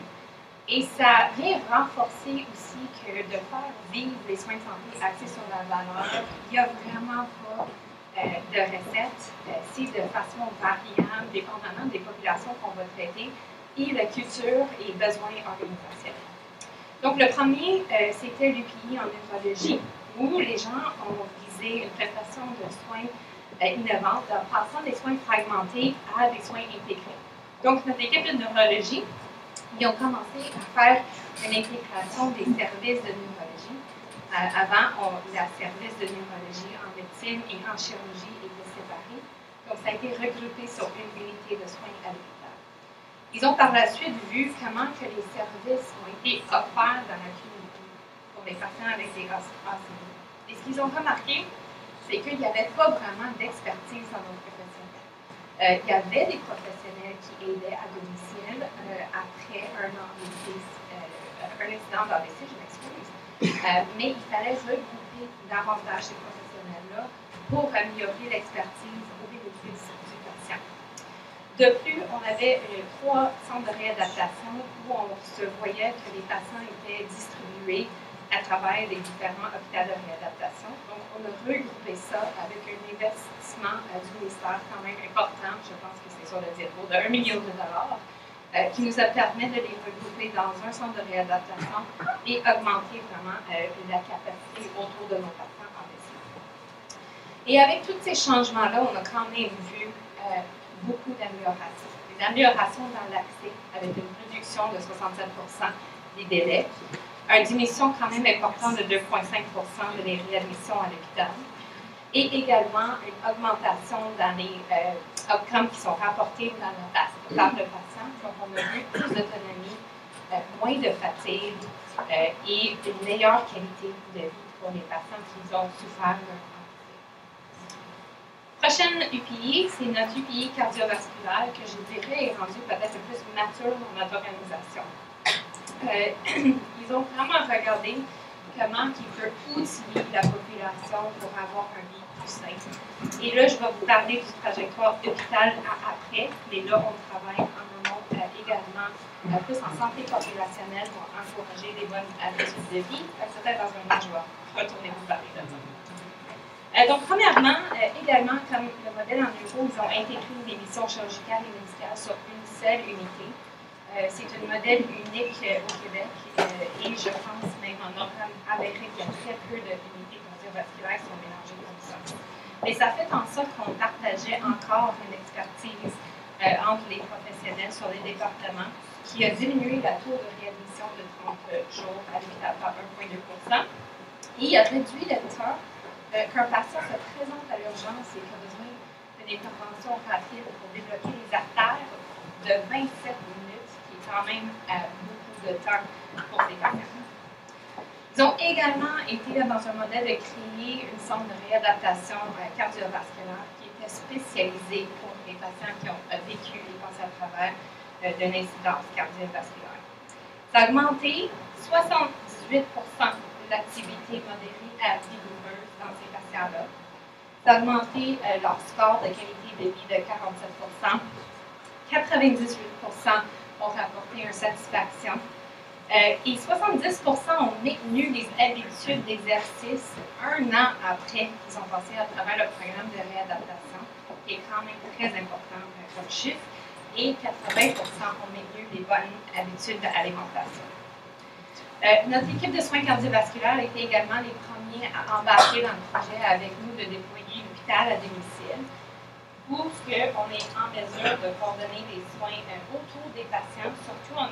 Et ça vient renforcer aussi que de faire vivre les soins de santé axés sur la valeur, il n'y a vraiment pas de recette. C'est de façon variable, dépendamment des populations qu'on va traiter, et la culture et besoins organisationnels. Donc, le premier, c'était l'UPI en neurologie, où les gens ont visé une prestation de soins innovante en passant des soins fragmentés à des soins intégrés. Donc, notre équipe de neurologie, ils ont commencé à faire une intégration des services de neurologie. Avant, la service de neurologie en médecine et en chirurgie était séparée. Donc, ça a été regroupé sur une unité de soins à l'hôpital. Ils ont par la suite vu comment que les services ont été offerts dans la clinique pour les patients avec des ACV. Et ce qu'ils ont remarqué, c'est qu'il n'y avait pas vraiment d'expertise dans nos professionnels. Il y avait des professionnels qui aidaient à domicile après un incident d'AVC, je m'excuse. Mais il fallait regrouper davantage ces professionnels-là pour améliorer l'expertise au bénéfice du patient. De plus, on avait 3 centres de réadaptation où on se voyait que les patients étaient distribués à travers les différents hôpitaux de réadaptation. Donc, on a regroupé ça avec un investissement du ministère quand même important, je pense que c'est sur le zéro, de 1 million de dollars, qui nous a permis de les regrouper dans un centre de réadaptation et augmenter vraiment la capacité autour de nos patients en médecine. Et avec tous ces changements-là, on a quand même vu beaucoup d'améliorations. Des améliorations dans l'accès avec une réduction de 67% des délais, une diminution quand même importante de 2,5% de les réadmissions à l'hôpital et également une augmentation dans les outcomes qui sont rapportés par le patient. Donc, on a vu plus d'autonomie, moins de fatigue et une meilleure qualité de vie pour les patients qui ont souffert d'un prochaine UPI, c'est notre UPI cardiovasculaire que je dirais est rendu peut-être plus mature dans notre organisation. Ils ont vraiment regardé comment ils peuvent outiller la population pour avoir un vie plus sain. Et là, je vais vous parler du trajectoire hôpital après, mais là, on travaille en amont également plus en santé populationnelle pour encourager des bonnes habitudes de vie. Peut-être dans un an, je vais retourner vous parler de ça. Donc, premièrement, également, comme le modèle en neuro, ils ont intégré les missions chirurgicales et médicales sur une seule unité. C'est un modèle unique au Québec et je pense même en Nord-Amérique, il y a très peu d'unités cardiovasculaires qui sont mélangées comme ça. Mais ça fait en sorte qu'on partageait encore une expertise entre les professionnels sur les départements qui a diminué la taux de réadmission de 30 jours à l'hôpital par 1,2 et a réduit le temps qu'un patient se présente à l'urgence et qui a besoin d'une intervention rapide pour débloquer les artères de 27 minutes, qui est quand même beaucoup de temps pour ces patients. Ils ont également été dans un modèle de créer une centre de réadaptation cardiovasculaire qui était spécialisée pour les patients qui ont vécu et passé à travers d'une incidence cardiovasculaire. Ça a augmenté 78% de l'activité modérée à vigoureuse dans ces patients-là. Ça a augmenté leur score de qualité de vie de 47%. 98% ont rapporté une satisfaction. Et 70% ont maintenu les habitudes d'exercice un an après qu'ils ont passé à travers le programme de réadaptation. qui est quand même très important comme chiffre, et 80% ont maintenu les bonnes habitudes d'alimentation. Notre équipe de soins cardiovasculaires était également les premiers à embarquer dans le projet avec nous de déployer l'hôpital à domicile pour qu'on est en mesure de coordonner les soins autour des patients, surtout en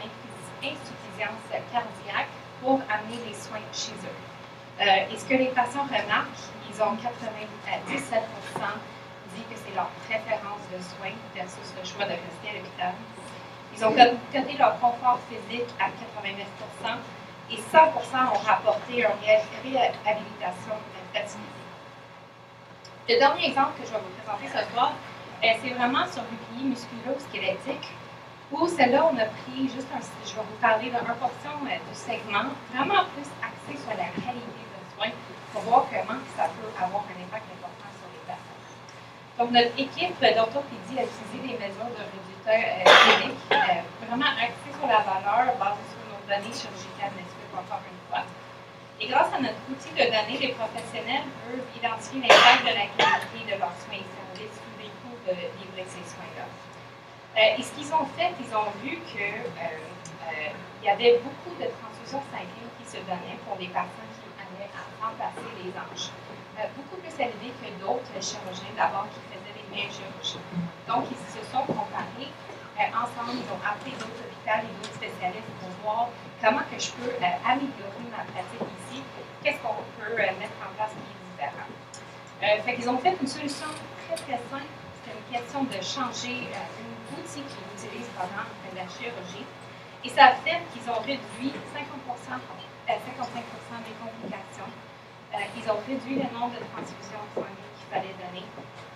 insuffisance cardiaque, pour amener les soins chez eux. Et ce que les patients remarquent, ils ont 97% dit que c'est leur préférence de soins versus le choix de rester à l'hôpital. Ils ont coté leur confort physique à 89% et 100% ont rapporté une réhabilitation facilitée. Le dernier exemple que je vais vous présenter ce soir, c'est vraiment sur le pilier musculo-squelettique, où celle-là, on a pris juste je vais vous parler de 1% du segment, vraiment plus axé sur la qualité de soins, pour voir comment ça peut avoir un impact important sur les patients. Donc, notre équipe d'orthopédie a utilisé des mesures de résultats cliniques, vraiment axées sur la valeur, basées sur nos données chirurgicales, m'explique encore une fois. Et grâce à notre outil de données, les professionnels peuvent identifier l'impact de la qualité de leurs soins et services sous les coûts de livrer ces soins-là. Et ce qu'ils ont fait, ils ont vu qu'il y avait beaucoup de transfusions sanguines qui se donnaient pour les personnes qui allaient à remplacer les hanches. Beaucoup plus élevées que d'autres chirurgiens d'abord qui faisaient les mêmes chirurgies. Donc, ils se sont comparés ensemble, ils ont appelé d'autres hôpitaux et d'autres spécialistes pour voir comment que je peux améliorer ma pratique ici, qu'est-ce qu'on peut mettre en place qui est différent. Fait qu'ils ont fait une solution très très simple, c'était une question de changer un outil qu'ils utilisent pendant la chirurgie, et ça a fait qu'ils ont réduit 55% des complications. Ils ont réduit le nombre de transfusions sanguines qu'il fallait donner,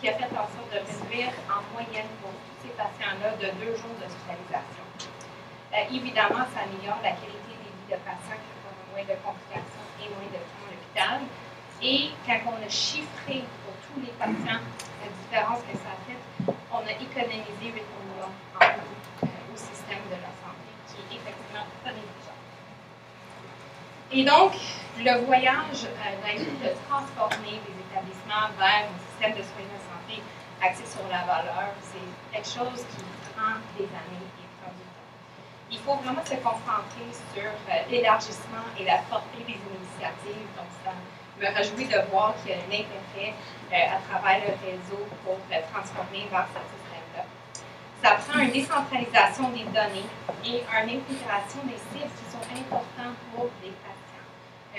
qui a fait en sorte de réduire en moyenne pour tous ces patients-là de 2 jours d'hospitalisation. Évidemment, ça améliore la qualité des vies de patients qui ont moins de complications et moins de temps à l'hôpital. Et quand on a chiffré pour tous les patients la différence que ça a fait, on a économisé 8 millions en coût au système de la santé, qui est effectivement pas négligeable. Et donc, le voyage a été de transformer les établissements vers un système de soins de santé axé sur la valeur. C'est quelque chose qui prend des années et prend du temps. Il faut vraiment se concentrer sur l'élargissement et la portée des initiatives. Donc, ça me réjouit de voir qu'il y a un intérêt à travers le réseau pour transformer vers ce système-là. Ça prend une décentralisation des données et une intégration des cibles qui sont importantes pour les patients.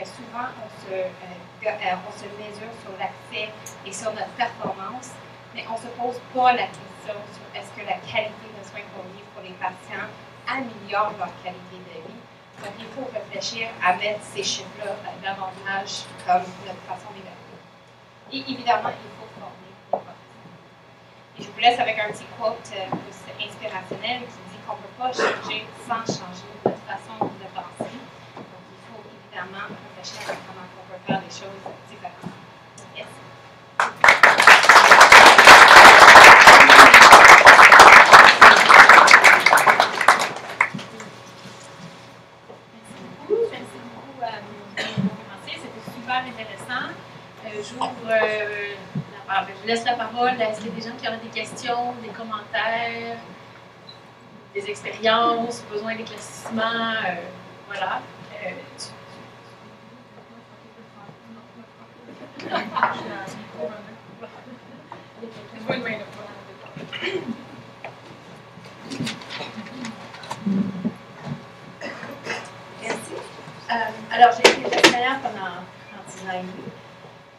Souvent, on se mesure sur l'accès et sur notre performance, mais on ne se pose pas la question sur est-ce que la qualité de soins qu'on livre pour les patients améliore leur qualité de vie. Donc, il faut réfléchir à mettre ces chiffres-là davantage comme notre façon d'évaluer. Et évidemment, il faut former les professionnels. Et je vous laisse avec un petit quote plus inspirationnel qui dit qu'on ne peut pas changer sans changer notre façon de penser. Donc, il faut évidemment réfléchir à comment on peut faire des choses différemment. Yes. Intéressant. Je laisse la parole. Est-ce qu'il y a des gens qui auraient des questions, des commentaires, des expériences, besoin d'éclaircissement? Voilà. Merci. Alors, j'ai été gestionnaire pendant 10 ans et demi.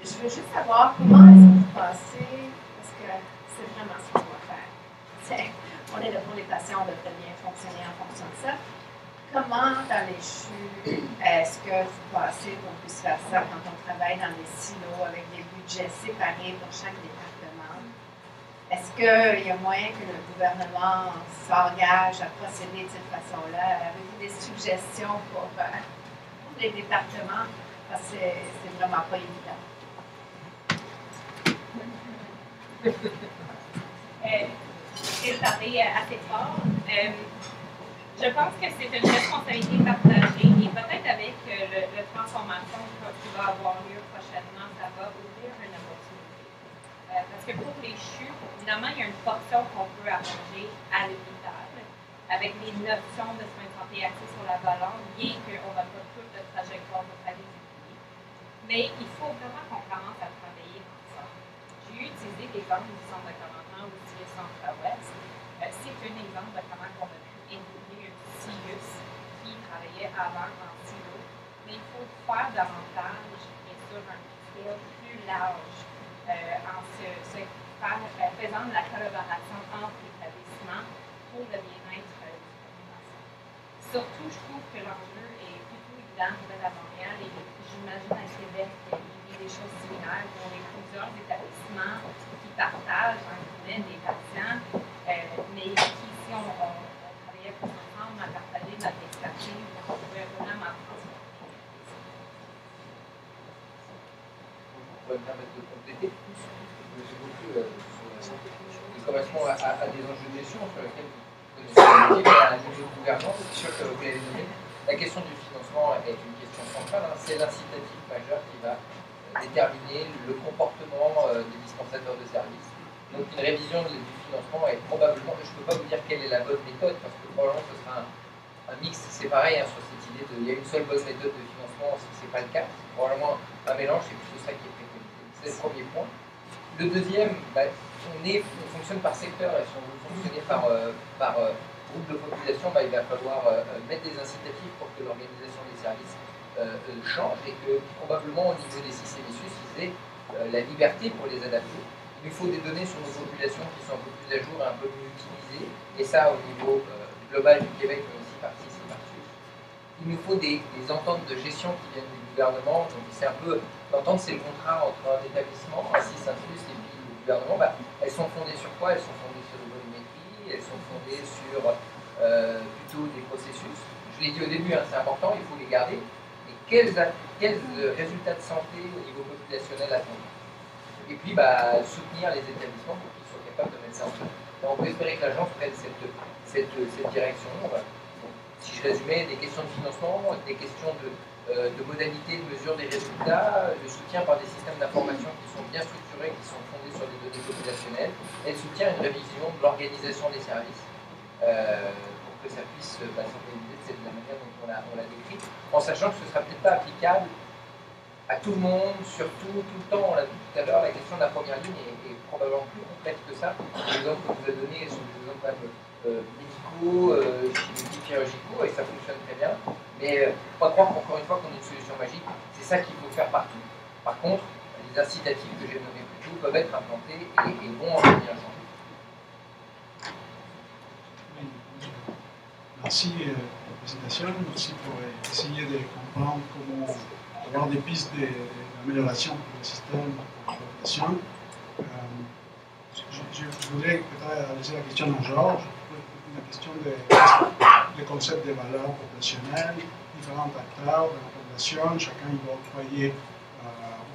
Je veux juste savoir comment est-ce que vous passez, parce que c'est vraiment ce qu'on doit faire. On est là pour les patients, on devrait bien fonctionner en fonction de ça. Comment, dans les CHU, est-ce que vous passez pour qu'on puisse faire ça quand on travaille dans des silos avec des budgets séparés pour chaque département? Est-ce qu'il y a moyen que le gouvernement s'engage à procéder de cette façon-là? Avez-vous des suggestions pour les départements? Parce que c'est vraiment pas évident. C'est parlé assez fort. Je pense que c'est une responsabilité partagée et peut-être avec la transformation qui va avoir lieu prochainement, ça va ouvrir une opportunité. Parce que pour les CHU, pour Finalement, il y a une portion qu'on peut arranger à l'hôpital avec les notions de soins de santé axés sur la valeur, bien qu'on n'a pas toute la trajectoire pour faire les étudier. Mais il faut vraiment qu'on commence à travailler ensemble. J'ai utilisé l'exemple du centre de commandement aussi le centre-ouest. C'est un exemple de comment on a pu intégrer un CIUS qui travaillait avant en silo, mais il faut faire davantage, bien sûr, un scale plus large en faisant de la collaboration entre établissements pour le bien-être du population. Surtout, je trouve que l'enjeu est plutôt évident peut-être à Montréal et j'imagine à Québec il y a des choses similaires où on est plusieurs établissements qui partagent des patients, mais qui, si on travaillait tous ensemble à partager notre expertise, on pourrait vraiment transformer. On pourrait me permettre de compléter. J'ai beaucoup qui correspond à des enjeux de gestion sur lesquels vous connaissez à un niveau de gouvernance. C'est sûr que vous l'avez nommé. La question du financement est une question centrale. C'est l'incitatif majeur qui va déterminer le comportement des dispensateurs de services. Donc une révision du financement est probablement, je ne peux pas vous dire quelle est la bonne méthode, parce que probablement ce sera un mix, c'est pareil sur cette idée de il y a une seule bonne méthode de financement, si ce n'est pas le cas, c'est probablement un mélange, c'est plutôt ça qui est préconisé. C'est le premier point. Le deuxième, on fonctionne par secteur, et si on veut fonctionner par groupe de population, il va falloir mettre des incitatifs pour que l'organisation des services change et que probablement au niveau des CIS et des SUS, ils aient la liberté pour les adapter. Il nous faut des données sur nos populations qui sont un peu plus à jour et un peu mieux utilisées, et ça au niveau global du Québec, mais aussi par CIS et par SUS. Il nous faut des ententes de gestion qui viennent du gouvernement. Donc c'est un peu, l'entente c'est le contrat entre un établissement, un CIS, un SUS et puis le gouvernement. Elles sont fondées sur quoi? Elles sont fondées sur de volumétrie, elles sont fondées sur plutôt des processus. Je l'ai dit au début, c'est important, il faut les garder. Et quels résultats de santé au niveau populationnel attendent? Et puis soutenir les établissements pour qu'ils soient capables de mettre ça en place. On peut espérer que l'agence prenne cette direction. Si je résumais, des questions de financement, des questions de modalités de mesure des résultats, le soutien par des systèmes d'information qui sont bien structurés, qui sont fondés sur des données populationnelles, et le soutien à une révision de l'organisation des services pour que ça puisse s'organiser de la manière dont on l'a décrit, en sachant que ce ne sera peut-être pas applicable à tout le monde, surtout, tout le temps. On l'a dit tout à l'heure, la question de la première ligne est probablement plus complexe que ça. Les exemples que vous avez donnés sont des exemples médicaux, chirurgicaux, et ça fonctionne très bien. Mais pas croire qu'encore une fois qu'on a une solution magique, c'est ça qu'il faut faire partout. Par contre, les incitatifs que j'ai nommés plus tôt peuvent être implantés et vont en venir changer. Merci pour la présentation, merci pour essayer de comprendre comment avoir des pistes d'amélioration pour le système, pour la population. Je voudrais peut-être adresser la question à Georges, la question des concepts de valeurs populationnelles, différents acteurs de la population, chacun il va octroyer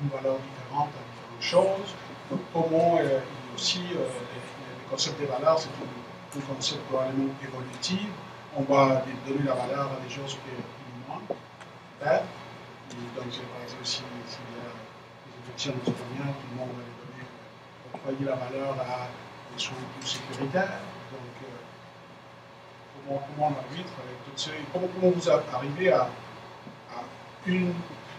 une valeur différente à différentes choses. Donc, comment aussi les concepts de valeurs, c'est un concept probablement évolutif. On va donner la valeur à des choses qui nous manquent, peut-être. Donc, par exemple, s'il y a des élections citoyennes, tout le monde va les donner, octroyer la valeur à des soins plus sécuritaires. Donc, comment on arbitre avec tout ça? Comment vous arrivez à un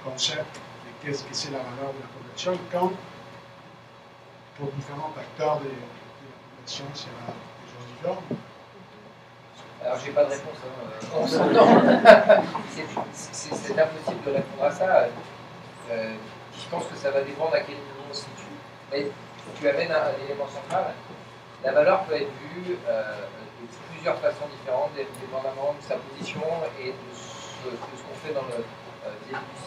concept de qu'est-ce que c'est la valeur de la population quand, pour différents acteurs de la population, c'est des choses différentes? Alors, j'ai pas de réponse. Non, c'est impossible de répondre à ça. Je pense que ça va dépendre à quel niveau on se situe. Mais tu amènes un élément central. La valeur peut être vue de plusieurs façons différentes, dépendamment de sa position et de ce qu'on fait dans le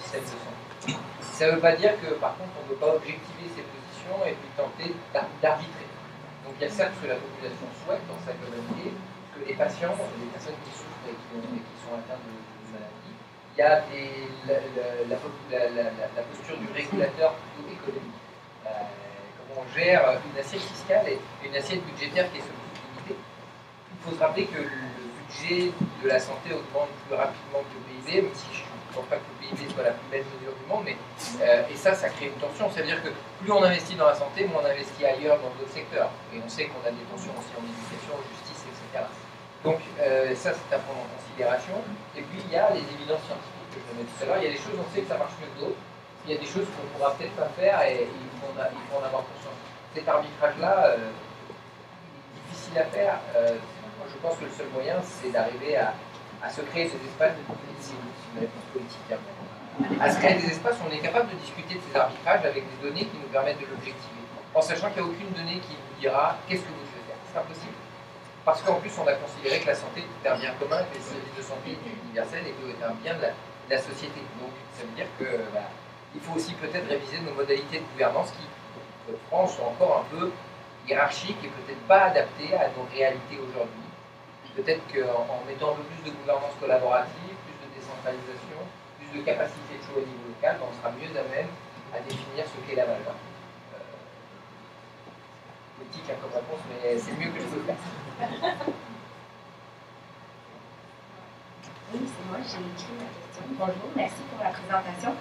système de santé. Ça ne veut pas dire que, par contre, on ne peut pas objectiver ses positions et puis tenter d'arbitrer. Donc, il y a certes ce que la population souhaite dans sa globalité, que les patients, les personnes qui souffrent et qui sont atteintes de maladies, il y a la posture du régulateur plutôt économique. Comment on gère une assiette fiscale et une assiette budgétaire qui est somme toute limitée. Il faut se rappeler que le budget de la santé augmente plus rapidement que le PIB, même si je suis pense pas que le PIB soit la plus belle mesure du monde, mais et ça crée une tension. Ça veut dire que plus on investit dans la santé, moins on investit ailleurs dans d'autres secteurs. Et on sait qu'on a des tensions aussi en éducation, en justice, etc. Donc ça, c'est à prendre en considération. Et puis il y a les évidences scientifiques que je donnais tout à l'heure. Il y a des choses, on sait que ça marche mieux que d'autres. Il y a des choses qu'on ne pourra peut-être pas faire et il faut en avoir conscience. Cet arbitrage-là, difficile à faire. Je pense que le seul moyen, c'est d'arriver à se créer cet espace de c'est une réponse politique. À se créer des espaces où on est capable de discuter de ces arbitrages avec des données qui nous permettent de l'objectiver, en sachant qu'il n'y a aucune donnée qui vous dira qu'est-ce que vous devez faire. C'est impossible. Parce qu'en plus, on a considéré que la santé était un bien commun, que les services de santé étaient universels et que c'était un bien de la société. Donc, ça veut dire que il faut aussi peut-être réviser nos modalités de gouvernance qui, en France, sont encore un peu hiérarchiques et peut-être pas adaptées à nos réalités aujourd'hui. Peut-être qu'en mettant un peu plus de gouvernance collaborative, plus de décentralisation, plus de capacité de choix au niveau local, on sera mieux à même à définir ce qu'est la valeur. Politique comme réponse, mais c'est le mieux que je peux faire. Oui, c'est moi, j'ai écrit ma question. Bonjour, merci pour la présentation.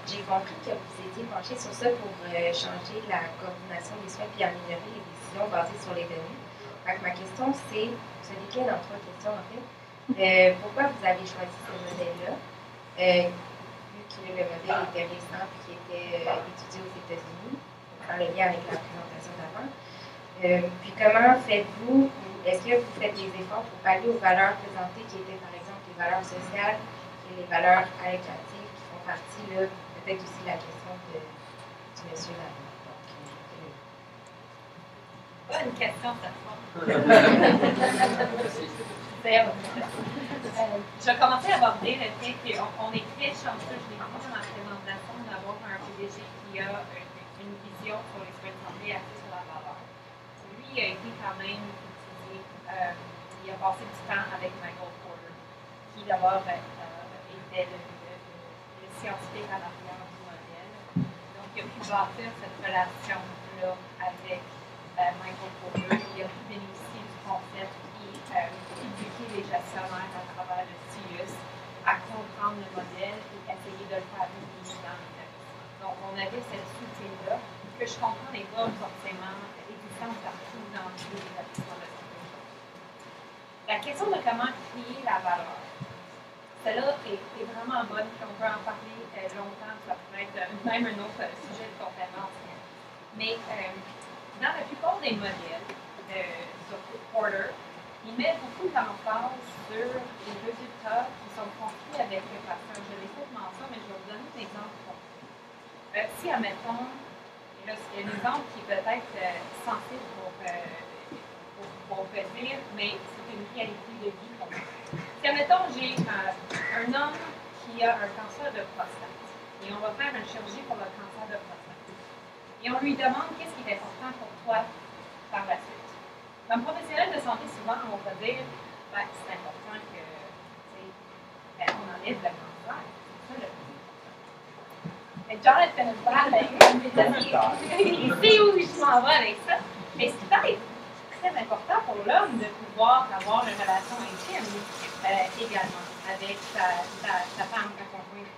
J'ai compris que vous étiez penché sur ça pour changer la coordination des soins et améliorer les décisions basées sur les données. Donc, ma question, se décline en 3 questions en fait. Pourquoi vous avez choisi ce modèle-là, vu que le modèle était récent et qui était étudié aux États-Unis, dans le lien avec la présentation d'avant? Puis comment faites-vous, est-ce que vous faites des efforts pour pallier aux valeurs présentées qui étaient par exemple les valeurs sociales et les valeurs allocatives qui font partie, là, peut-être aussi la question du monsieur là. Bonne question, cette fois. Je vais commencer à aborder le fait qu'on est très chanceux, je l'ai dit dans ma présentation, d'avoir un PDG qui a une vision sur les soins de santé axée sur la valeur. Lui a été quand même utilisé, il a passé du temps avec Michael Porter, qui d'abord était le scientifique à l'arrière du modèle. Donc il a pu bâtir cette relation-là avec Michael Porter, il a pu bénéficier du concept et éduquer les gestionnaires à travers le CIUS à comprendre le modèle et essayer de le faire vivre dans l'établissement. Donc, on avait cette soutien-là que je comprends n'est pas forcément existante partout dans tous les établissements de santé. La question de comment créer la valeur, celle-là est vraiment bonne, puis on peut en parler longtemps, ça pourrait être même un autre sujet de conférence. Mais dans la plupart des modèles sur Porter, il met beaucoup d'emphase sur les résultats qui sont construits avec le patient. Je l'ai fait mention, mais je vais vous donner un exemple concret. Si, admettons, et là, c'est un exemple qui est peut-être sensible pour dire, mais c'est une réalité de vie pour moi. Si, admettons, j'ai un homme qui a un cancer de prostate, et on va faire une chirurgie pour le cancer de prostate. Et on lui demande qu'est-ce qui est important pour toi par la suite. Comme professionnel de santé, souvent, on va dire c'est important que on enlève le cancer. C'est ça le plus important. Et Jonathan il sait où je m'en vais avec ça. Mais c'est peut-être très important pour l'homme de pouvoir avoir une relation intime également avec sa femme, sa conjointe.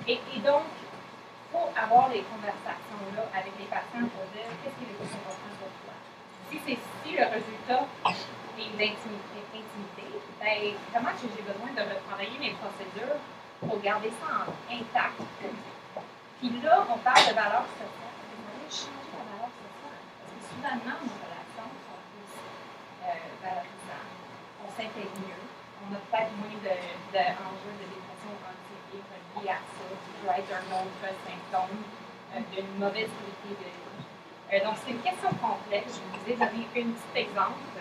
Et donc, il faut avoir les conversations-là avec les patients pour dire qu'est-ce qui est le plus important pour toi. Si le résultat est l'intimité, ben, comment j'ai besoin de retravailler mes procédures pour garder ça intact. Puis là, on parle de valeur sociale. Vous allez changer la valeur sociale. Parce que soudainement, nos relations sont plus valorisantes. On s'intègre mieux. On a peut-être moins d'enjeux de dépression anxiété reliés à ça, qui peut être un autre symptôme d'une mauvaise qualité de vie. Donc, c'est une question complexe. Je vous ai donné un petit exemple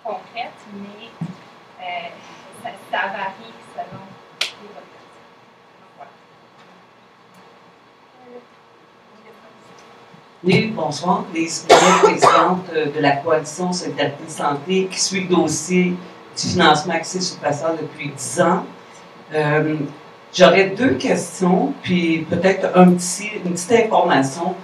concret, mais ça varie selon les populations. Voilà. Oui, bonsoir. Lise Boulet, présidente de la Coalition Solidarité Santé, qui suit le dossier du financement axé sur le patient depuis 10 ans. J'aurais 2 questions, puis peut-être une petite information.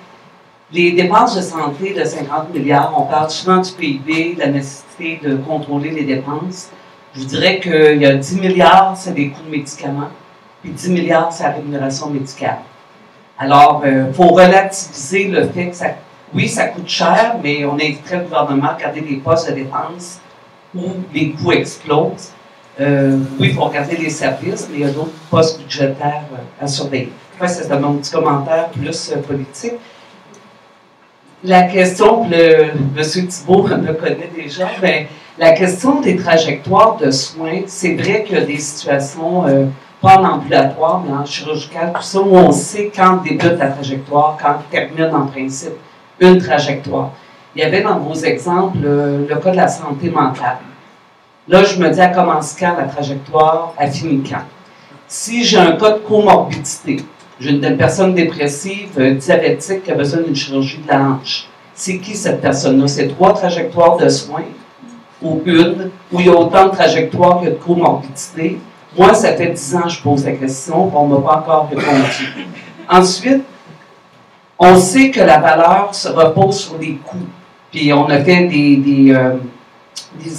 Les dépenses de santé de 50 milliards, on parle souvent du PIB, de la nécessité de contrôler les dépenses. je vous dirais qu'il y a 10 milliards, c'est des coûts de médicaments, puis 10 milliards, c'est la rémunération médicale. Alors, il faut relativiser le fait que ça, oui, ça coûte cher, mais on inviterait le gouvernement à regarder les postes de dépenses où les coûts explosent. Oui, il faut regarder les services, mais il y a d'autres postes budgétaires à surveiller. Enfin, c'est mon petit commentaire plus politique. La question, M. Thibault me connaît déjà, mais la question des trajectoires de soins, c'est vrai qu'il y a des situations, pas en ambulatoire, mais en chirurgical, tout ça, où on sait quand débute la trajectoire, quand termine en principe une trajectoire. Il y avait dans vos exemples le cas de la santé mentale. Là, je me dis, elle commence quand la trajectoire, elle finit quand? Si j'ai un cas de comorbidité, j'ai une personne dépressive, diabétique, qui a besoin d'une chirurgie de la hanche. C'est qui cette personne-là? C'est 3 trajectoires de soins ou une, où il y a autant de trajectoires que de comorbidité. Moi, ça fait 10 ans que je pose la question, on ne m'a pas encore répondu. Ensuite, on sait que la valeur se repose sur les coûts. Puis on a fait des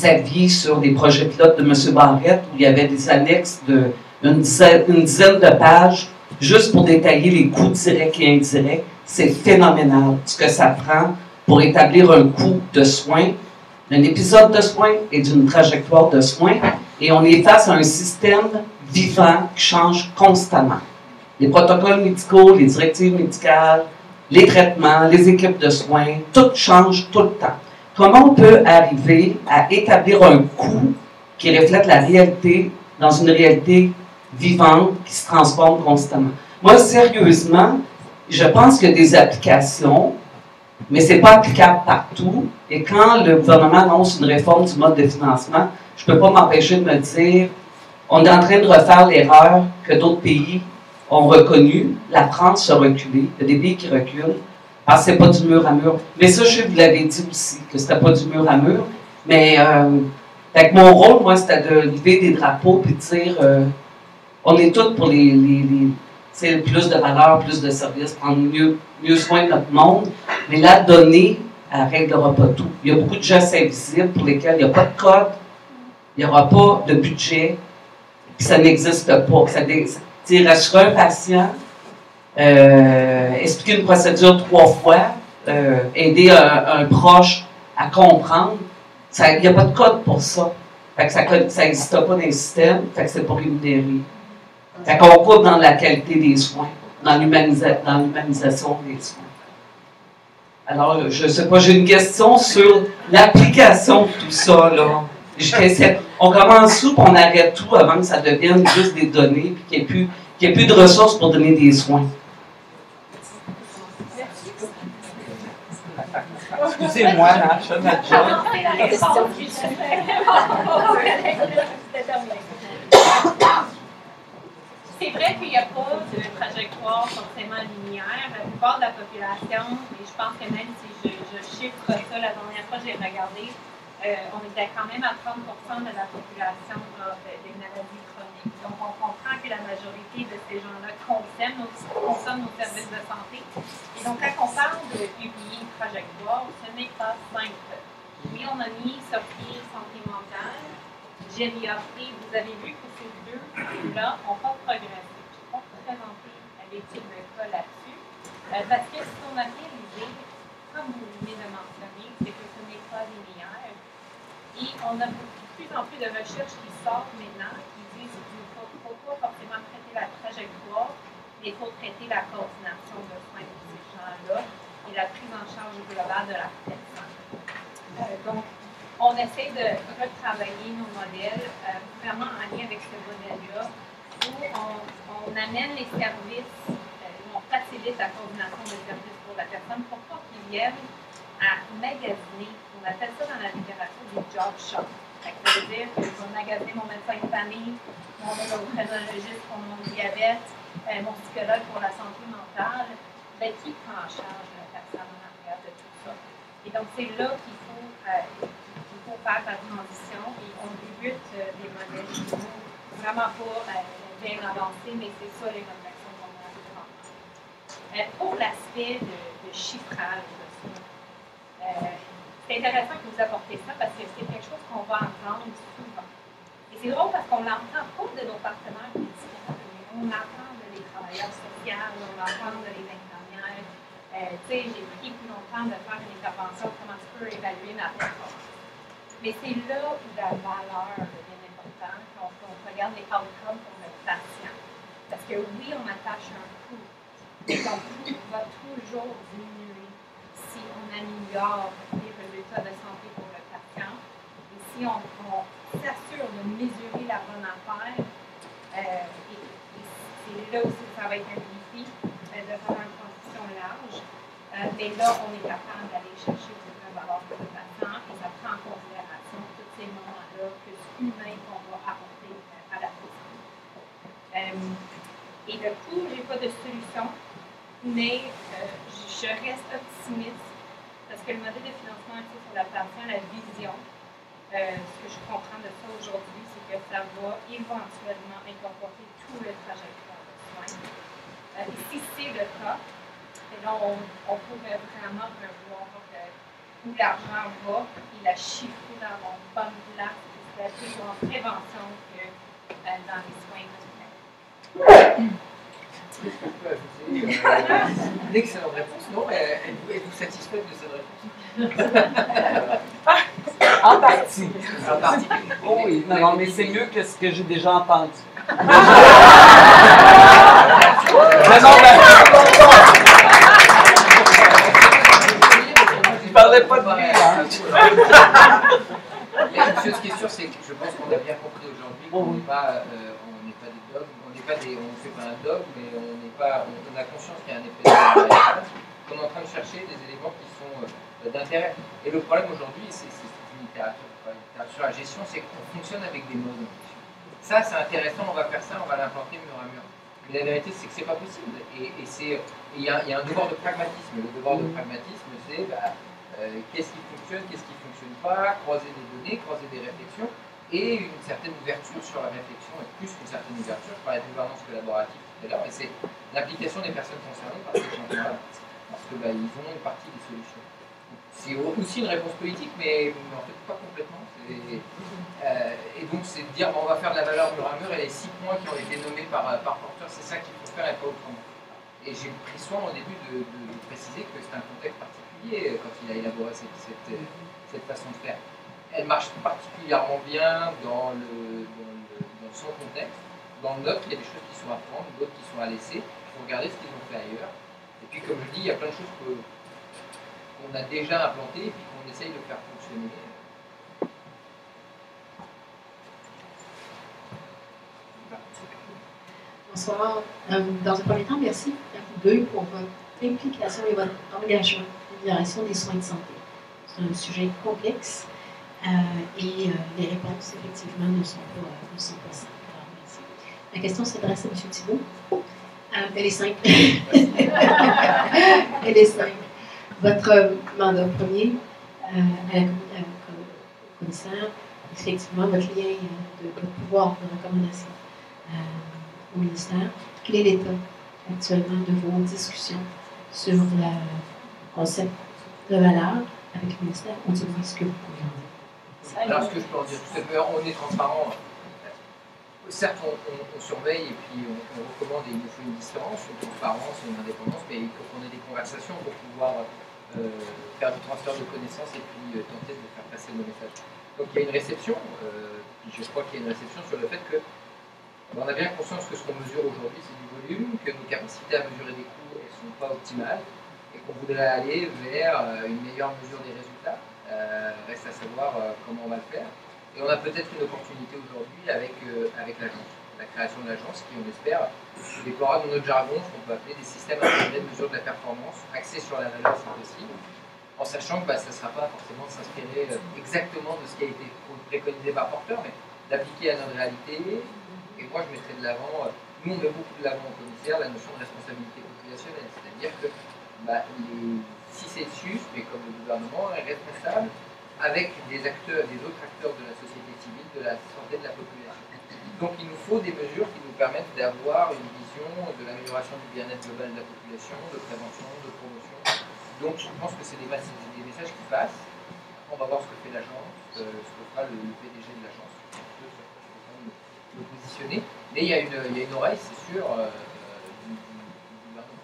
avis sur des projets pilotes de M. Barrette, où il y avait des annexes d'une dizaine de pages juste pour détailler les coûts directs et indirects. C'est phénoménal ce que ça prend pour établir un coût de soins, d'un épisode de soins et d'une trajectoire de soins. Et on est face à un système vivant qui change constamment. Les protocoles médicaux, les directives médicales, les traitements, les équipes de soins, tout change tout le temps. Comment on peut arriver à établir un coût qui reflète la réalité dans une réalité vivante qui se transforme constamment? Moi, sérieusement, je pense qu'il y a des applications, mais ce n'est pas applicable partout. Et quand le gouvernement annonce une réforme du mode de financement, je ne peux pas m'empêcher de me dire on est en train de refaire l'erreur que d'autres pays ont reconnue. La France se reculée. Il y a des pays qui reculent. parce que c'est pas du mur à mur. Mais ça, je vous l'avais dit aussi, que c'était pas du mur à mur. Mais fait que mon rôle, moi, c'était de lever des drapeaux et de dire on est tous pour plus de valeur, plus de services, prendre mieux soin de notre monde. Mais la donnée, elle ne réglera pas tout. Il y a beaucoup de gestes invisibles pour lesquels il n'y a pas de code, il n'y aura pas de budget, puis ça n'existe pas. Rassurer un patient, expliquer une procédure 3 fois, aider un proche à comprendre, il n'y a pas de code pour ça. Fait que ça n'existe pas dans les systèmes, fait que c'est pas rémunéré. Fait qu'on coupe dans la qualité des soins, dans l'humanisation des soins. Alors, je ne sais pas, j'ai une question sur l'application de tout ça, là. On commence tout, puis on arrête tout avant que ça devienne juste des données, puis qu'il n'y ait plus de ressources pour donner des soins. Excusez-moi, hein, je fais ma job. C'est vrai qu'il n'y a pas de trajectoire forcément linéaire. La plupart de la population, et je pense que même si je chiffre ça, la dernière fois que j'ai regardé, on était quand même à 30% de la population des maladies chroniques. Donc, on comprend que la majorité de ces gens-là consomment nos services de santé. Et donc, quand on parle de publier une trajectoire, ce n'est pas simple. Oui, on a mis sur pied santé mentale, gériatrie. Vous avez vu que ces deux-là n'ont pas progressé. Je ne vais pas vous présenter l'étude de cas là-dessus. Parce que ce qu'on a réalisé, comme vous venez de mentionner, c'est que ce n'est pas linéaire. Et on a de plus en plus de recherches qui sortent maintenant qui disent qu'il ne faut pas forcément traiter la trajectoire, mais il faut traiter la coordination de soins de ces gens-là et la prise en charge globale de la personne. Donc, on essaie de retravailler nos modèles vraiment en lien avec ce modèle-là, où on amène les services, on facilite la coordination des services pour la personne pour pas qu'ils viennent à magasiner. On appelle ça dans la littérature du job shop. Ça veut dire que je vais magasiner mon médecin de famille, mon endocrinologiste pour mon diabète, mon psychologue pour la santé mentale. Ben, qui prend en charge la personne en arrière de tout ça? Et donc, c'est là qu'il faut faire la transition et on débute des modèles qui sont vraiment pas bien avancés, mais c'est ça les modes d'action qu'on a actuellement. Pour l'aspect de chiffrage, c'est intéressant que vous apportez ça parce que c'est quelque chose qu'on va entendre souvent. sais, j'ai pris plus longtemps de faire une intervention, comment tu peux évaluer ma performance. Mais c'est là où la valeur devient importante, quand on regarde les outcomes pour le patient. Parce que oui, on attache un coût, mais ton coût va toujours diminuer si on améliore les résultats de santé pour le patient et si on s'assure de mesurer la bonne affaire. Et c'est là aussi que ça va être un défi de faire une transition large. Mais là, on est capable d'aller chercher une vraie valeur pour le patient et ça prend en considération tous ces moments-là plus humains qu'on va apporter à la société. Et le coup, je n'ai pas de solution, mais je reste optimiste parce que le modèle de financement axé sur la patient, la vision, ce que je comprends de ça aujourd'hui, c'est que ça va éventuellement incorporer tout le trajectoire de soins. Et si c'est le cas, et là, on pourrait vraiment revoir où l'argent va et la chiffrer dans la bonne place, c'est plus en prévention que dans les soins quotidiens. Qu'est-ce que je peux ajouter Une excellente réponse. Non, êtes-vous satisfaite de cette réponse? En partie. En partie. Oh oui, non, mais c'est mieux que ce que j'ai déjà entendu. Je parlais pas de lui. Il y a une chose qui est sûre, c'est que je pense qu'on a bien compris aujourd'hui qu'on n'est pas, des dogmes, on ne fait pas un dogme, mais on a conscience qu'il y a un effet derrière. On est en train de chercher des éléments qui sont d'intérêt. Et le problème aujourd'hui, c'est une littérature, sur la gestion, c'est qu'on fonctionne avec des modes. Ça, c'est intéressant, on va faire ça, on va l'implanter mur à mur. Mais la vérité, c'est que c'est pas possible. Et il y a un devoir de pragmatisme. Le devoir de pragmatisme, c'est qu'est-ce qui fonctionne, qu'est-ce qui ne fonctionne pas, croiser des données, croiser des réflexions, et une certaine ouverture sur la réflexion, et plus qu'une certaine ouverture, je parlais de gouvernance collaborative tout à l'heure, mais c'est l'implication des personnes concernées par ces changements-là, parce que ils ont une partie des solutions. C'est aussi une réponse politique, mais en fait pas complètement. Et donc c'est de dire on va faire de la valeur mur à mur et les 6 points qui ont été nommés par porteur, c'est ça qu'il faut faire et pas autrement. Et j'ai pris soin au début de préciser que c'est un contexte particulier quand il a élaboré cette façon de faire. Elle marche particulièrement bien dans son contexte. Dans le nôtre, il y a des choses qui sont à prendre, d'autres qui sont à laisser. Il faut regarder ce qu'ils ont fait ailleurs. Et puis comme je dis, il y a plein de choses qu'on a déjà implantées et puis qu'on essaye de faire fonctionner. Bonsoir. Dans un premier temps, merci à vous deux pour votre implication et votre engagement dans l'amélioration des soins de santé. C'est un sujet complexe et les réponses, effectivement, ne sont pas simples. Alors, merci. La question s'adresse à M. Thibault. Elle est simple. Elle est simple. Votre mandat premier comme commissaire, effectivement, votre lien de pouvoir de recommandation au ministère. Quel est l'état actuellement de vos discussions sur le concept de valeur avec le ministère, ou du moins ce que vous pouvez en dire? Alors, ce que je peux en dire, on est transparent. Certes, on surveille et puis on recommande et il nous faut une différence, une transparence, une indépendance, mais il faut qu'on ait des conversations pour pouvoir faire du transfert de connaissances et puis tenter de faire passer nos messages. Donc il y a une réception, puis je crois qu'il y a une réception sur le fait que on a bien conscience que ce qu'on mesure aujourd'hui c'est du volume, que nos capacités à mesurer des coûts elles ne sont pas optimales et qu'on voudrait aller vers une meilleure mesure des résultats. Reste à savoir comment on va le faire. Et on a peut-être une opportunité aujourd'hui avec l'agence, la création de l'agence qui, on espère, déploiera dans notre jargon ce qu'on peut appeler des systèmes intégrés de mesure de la performance axés sur la valeur si possible, en sachant que ça ne sera pas forcément de s'inspirer exactement de ce qui a été préconisé par porteur, mais d'appliquer à notre réalité. Et moi, je mettrais de l'avant, nous on met beaucoup de l'avant au commissaire, la notion de responsabilité populationnelle, c'est-à-dire que si c'est SUS, mais comme le gouvernement est responsable avec des autres acteurs de la société civile, de la santé de la population. Donc il nous faut des mesures qui nous permettent d'avoir une vision de l'amélioration du bien-être global de la population, de prévention, de promotion. Donc je pense que c'est des messages qui passent. On va voir ce que fait l'agence, ce que fera le PDG de l'agence. Le positionner, mais il y a une oreille, c'est sûr, du gouvernement.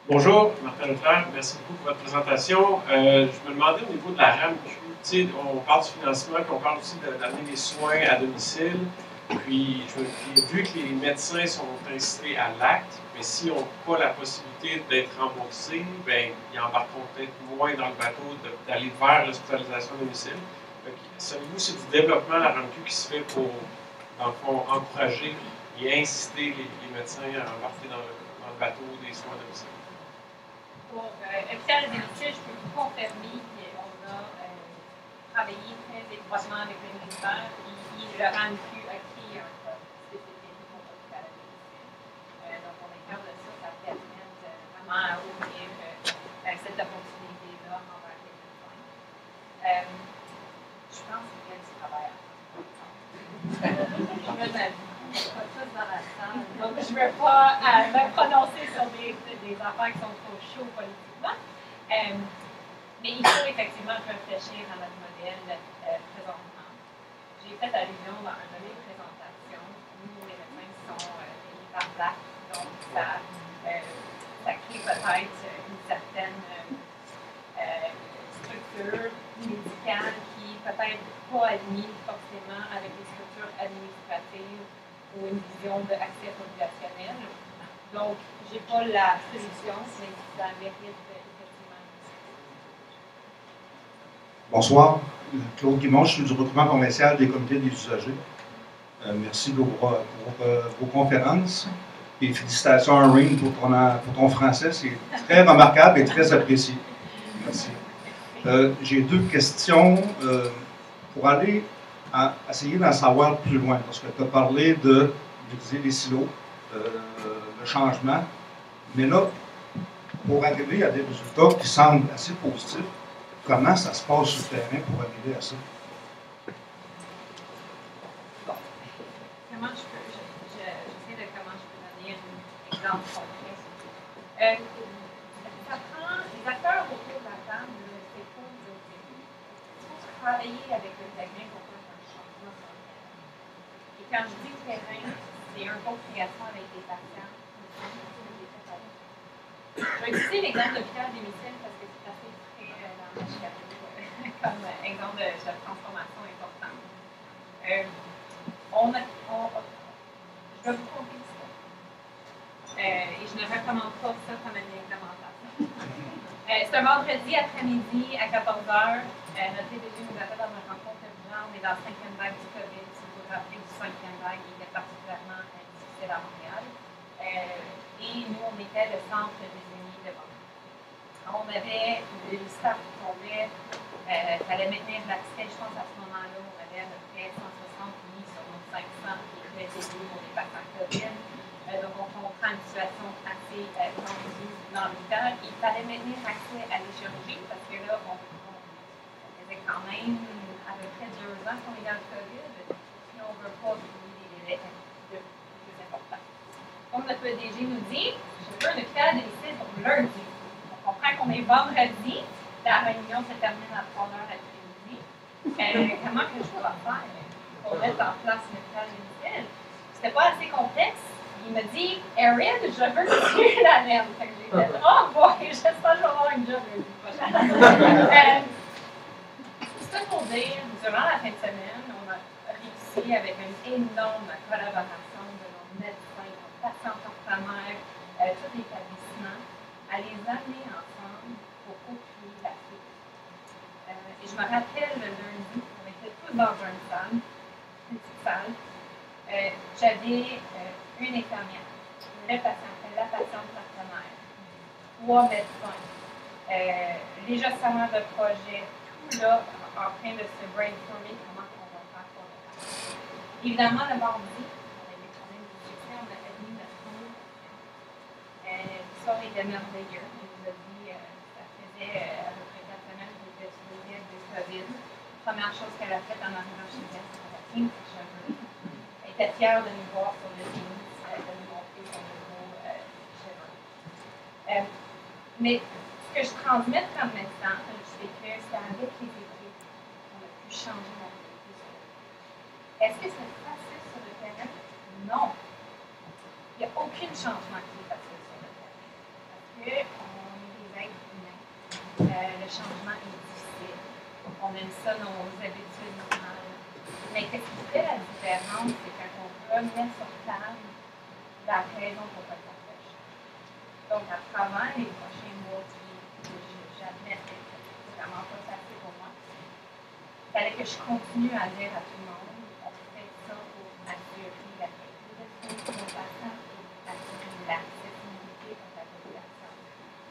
Bonjour, Martin Leclerc, merci beaucoup pour votre présentation. Je me demandais au niveau de la RAMQ, on parle du financement, puis on parle aussi d'amener les soins à domicile. Puis j'ai vu que les médecins sont incités à l'acte, mais s'ils n'ont pas la possibilité d'être remboursés, ben, ils embarqueront peut-être moins dans le bateau d'aller vers l'hospitalisation à domicile. Savez-vous, c'est du développement à la RAMQ qui se fait pour, dans le fond, encourager et inciter les médecins à embarquer dans le bateau des soins à domicile? Pour l'hôpital à domicile, je peux vous confirmer qu'on a travaillé très étroitement avec le ministère, puis le RAMQ a créé un code spécifique pour l'hôpital à domicile. Donc, on est capable de ça, ça permet vraiment à ouvrir cette opportunité-là envers les médecins. Je pense qu'il y a du travail à faire. Je me pas tous dans la salle. Donc, je ne veux pas me prononcer sur des affaires qui sont trop chaudes politiquement. Mais il faut effectivement réfléchir à notre modèle présentement. J'ai fait allusion dans un de mes présentations. Nous, les médecins sont payés par place, donc ça crée peut-être une certaine structure médicale qui peut-être pas alignée forcément avec les structures administratives ou une vision d'accès populationnel. Donc, je n'ai pas la solution, mais ça mérite effectivement. Bonsoir, Claude Guimond, je suis du regroupement commercial des comités des usagers. Merci pour vos conférences et félicitations à Ring pour ton français, c'est très remarquable et très apprécié. Merci. J'ai deux questions pour aller essayer d'en savoir plus loin, parce que tu as parlé d'utiliser les silos, le changement, mais là, pour arriver à des résultats qui semblent assez positifs, comment ça se passe sur le terrain pour arriver à ça? Bon, comment j'essaie de comment je peux donner un exemple concret. Ça prend les acteurs autour de la table, c'est pas du début. Il faut travailler avec le terrain pour faire un changement sur le terrain. Et quand je dis terrain, c'est un co-création avec des patients. Je vais utiliser l'exemple de l'hôpital à domicile parce que c'est assez frais dans la Chicago comme exemple de transformation importante. Je vais vous conter ça. Et je ne recommande pas ça comme une implémentation. C'est un vendredi après-midi à 14h. Notre PDG nous appelle dans une rencontre urgente. On est dans le 5e vague du COVID. Si vous vous rappelez du 5e vague, il était particulièrement difficile à Montréal. Et nous, on était le centre désigné de vente. On avait le staff complet. Il fallait maintenir l'accès. Je pense à ce moment-là, on avait à peu près 160 lits sur nos 500 qui étaient dédiés pour les patients COVID. Donc, on comprend une situation assez tendue dans l'hôpital. Il fallait maintenir l'accès à les chirurgies parce que là, on faisait quand même à peu près 2 ans qu'on est dans le COVID. Puis, on ne veut pas oublier des délais de plus importants. Comme notre PDG nous dit, je veux un hôpital à domicile pour lundi. On comprend qu'on est vendredi. La réunion se termine à 3h l'après-midi. Comment que je dois faire pour mettre en place un hôpital à domicile? C'était pas assez complexe. Il me dit, Erin, je veux que tu la laine. J'ai dit, oh boy, j'espère que je vais avoir un job lundi prochain. C'est ça pour dire, durant la fin de semaine, on a réussi avec une énorme collaboration de nos médecins, nos patients partenaires, tout l'établissement, à les amener ensemble pour co-créer la suite. Et je me rappelle le lundi, on était tous dans une salle, une petite salle. J'avais une infirmière, la patiente partenaire, 3 médecins, les gestionnaires de projet, tout là en train de se brainstormer comment on va faire pour le faire. Évidemment, le mardi, on avait quand même du succès, on avait mis notre premier patient. L'histoire était merveilleuse. Il nous a dit ça faisait à peu près 4 semaines qu'il était exposé à du COVID. Première chose qu'elle a faite en arrivant chez elle, c'est qu'elle a teint ses cheveux. Elle était fière de nous voir sur le team, de nous montrer son nouveau cheveux. Mais ce que je transmets comme message, c'est que c'est avec les équipes qu'on a pu changer la réalité sur le terrain. Est-ce que c'est facile sur le terrain? Non. Il n'y a aucun changement qui est facile sur le terrain. qu'on est des êtres humains. Le changement est difficile. On aime ça, nos habitudes normales. Mais qu'est-ce qui fait la différence, c'est quand on peut mettre sur table la raison pour laquelle on fait. Donc, à travers les prochains mois j'admets que c'est vraiment pas facile pour moi. Il fallait que je continue à dire à tout le monde, on fait ça pour assurer la qualité de soins pour nos patients et assurer l'accessibilité pour la population.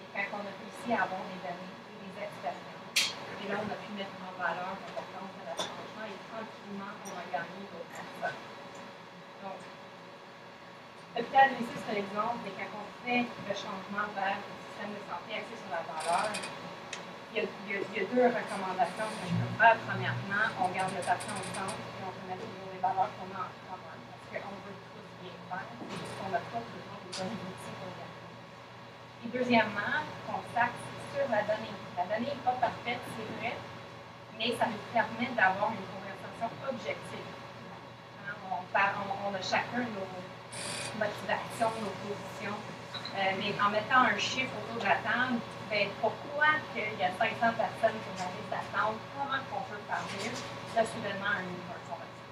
Et quand on a réussi à avoir des données et des expériences, et là on a pu mettre en valeur l'importance de la changement et tranquillement on a gagné d'autres personnes. Donc, l'hôpital de Lucie, c'est un exemple, et quand on fait le changement vers le système de santé axé sur la valeur, il y a deux recommandations que je peux faire. Premièrement, on garde le patient au centre et on remet toujours les valeurs qu'on a en commun. Parce qu'on veut tous bien faire, c'est juste qu'on n'a pas toujours les bonnes outils pour y arriver. Et deuxièmement, qu'on s'axe sur la donnée. La donnée n'est pas parfaite, c'est vrai, mais ça nous permet d'avoir une conversation objective. Hein, on a chacun nos motivations, nos positions. Mais en mettant un chiffre autour de la table, ben, pourquoi qu'il y a 500 personnes sur la liste d'attente, comment on peut faire mieux, là, soudainement, un niveau informatique.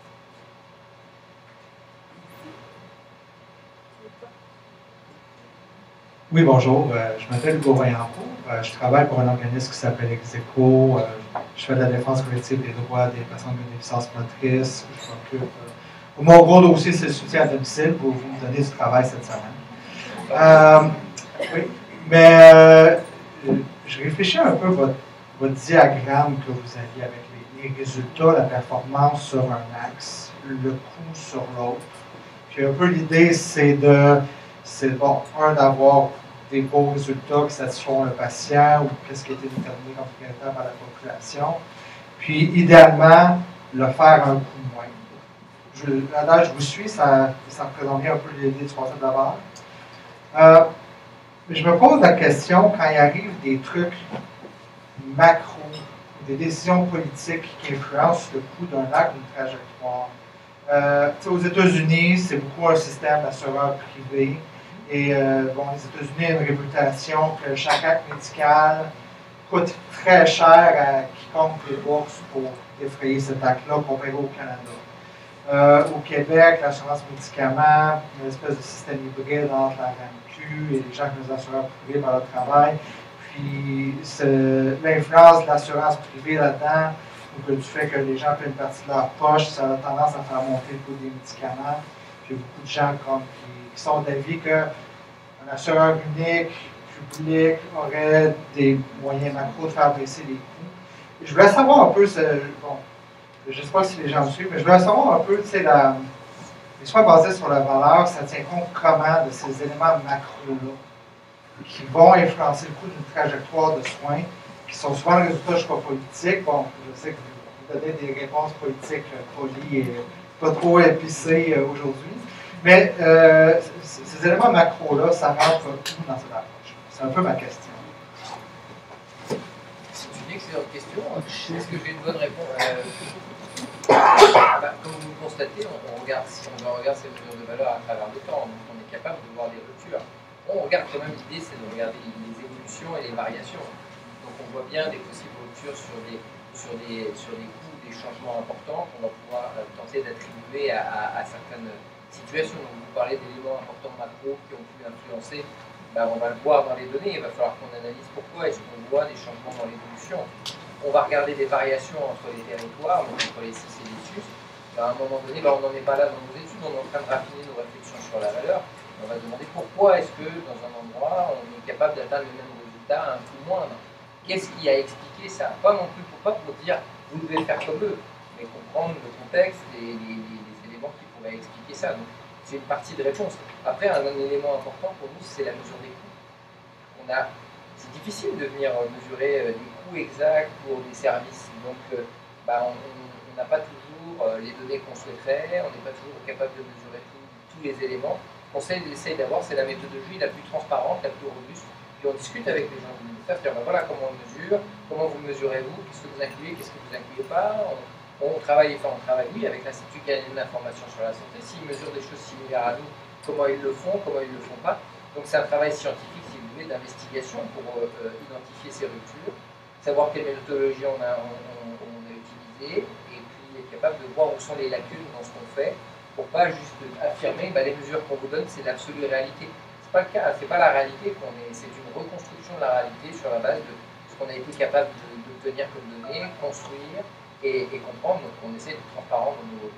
Oui, bonjour. Je m'appelle Hugo Vaillancourt. Je travaille pour un organisme qui s'appelle Execo. Je fais de la défense collective des droits des personnes avec déficience motrice. Je m'occupe. Mon gros dossier, c'est le soutien à domicile pour vous donner du travail cette semaine. Oui, mais je réfléchis un peu à votre diagramme que vous aviez avec les résultats, la performance sur un axe, le coût sur l'autre. Puis un peu l'idée, c'est d'avoir des beaux résultats qui satisfont le patient ou qu'est-ce qui a été déterminé comme prioritaire par la population. Puis idéalement, le faire un coût moindre. Là, je vous suis, ça représente bien un peu l'idée du concept de la valeur. Mais je me pose la question, quand il arrive des trucs macro, des décisions politiques qui influencent le coût d'un acte ou d'une trajectoire. Aux États-Unis, c'est beaucoup un système d'assureur privé. Et bon, les États-Unis ont une réputation que chaque acte médical coûte très cher à quiconque les bourses pour défrayer cet acte-là comparé au Canada. Au Québec, l'assurance médicaments, une espèce de système hybride entre la RAMQ et les gens qui nous assureurs privés par leur travail. Puis l'influence de l'assurance privée là-dedans, ou du fait que les gens paient une partie de leur poche, ça a tendance à faire monter le coût des médicaments. Puis il y a beaucoup de gens qui sont d'avis qu'un assureur unique, public, aurait des moyens macro de faire baisser les coûts. Et je voulais savoir un peu, bon, je ne sais pas si les gens me suivent, mais je voulais savoir un peu, tu sais, les soins basés sur la valeur, ça tient compte comment de ces éléments macro-là qui vont influencer le coût d'une trajectoire de soins, qui sont souvent le résultat, je ne sais pas, politique. Bon, je sais que vous donnez des réponses politiques polies et pas trop épicées aujourd'hui. Mais ces éléments macro-là, ça rentre tout dans cette approche. C'est un peu ma question. C'est une excellente question. Est-ce que j'ai une bonne réponse comme vous le constatez, on regarde, si on regarde ces mesures de valeur à travers le temps, donc on est capable de voir des ruptures. On regarde quand même, l'idée c'est de regarder les évolutions et les variations. Donc on voit bien des possibles ruptures sur des coûts, des changements importants qu'on va pouvoir tenter d'attribuer à certaines situations. Donc vous parlez d'éléments importants macro qui ont pu influencer, on va le voir dans les données, il va falloir qu'on analyse pourquoi est-ce qu'on voit des changements dans l'évolution. On va regarder des variations entre les territoires, donc entre les CIS et les SUS. À un moment donné, on n'en est pas là dans nos études, on est en train de raffiner nos réflexions sur la valeur. On va se demander pourquoi est-ce que dans un endroit, on est capable d'atteindre le même résultat à un coût moindre. Qu'est-ce qui a expliqué ça? Pas non plus pour dire vous devez faire comme eux, mais comprendre le contexte et les éléments qui pourraient expliquer ça. Donc c'est une partie de réponse. Après, un élément important pour nous, c'est la mesure des coûts. C'est difficile de venir mesurer des coûts exacts pour des services. Donc on n'a pas toujours les données qu'on souhaiterait, on n'est pas toujours capable de mesurer tous les éléments. Ce qu'on essaye d'avoir, c'est la méthodologie la plus transparente, la plus robuste. Puis on discute avec les gens du ministère, c'est-à-dire voilà comment on mesure, comment vous mesurez-vous, qu'est-ce que vous incluez, qu'est-ce que vous incluez pas. On travaille, oui, avec l'Institut canadien d'information sur la santé. S'ils mesurent des choses similaires à nous, comment ils le font pas. Donc c'est un travail scientifique, si vous développer d'investigation pour identifier ces ruptures, savoir quelle méthodologie on a utilisée, et puis être capable de voir où sont les lacunes dans ce qu'on fait, pour pas juste affirmer les mesures qu'on vous donne, c'est l'absolue réalité. C'est pas le cas, c'est pas la réalité qu'on est, c'est une reconstruction de la réalité sur la base de ce qu'on a été capable d'obtenir comme données, construire et comprendre. Donc on essaie d'être transparent dans nos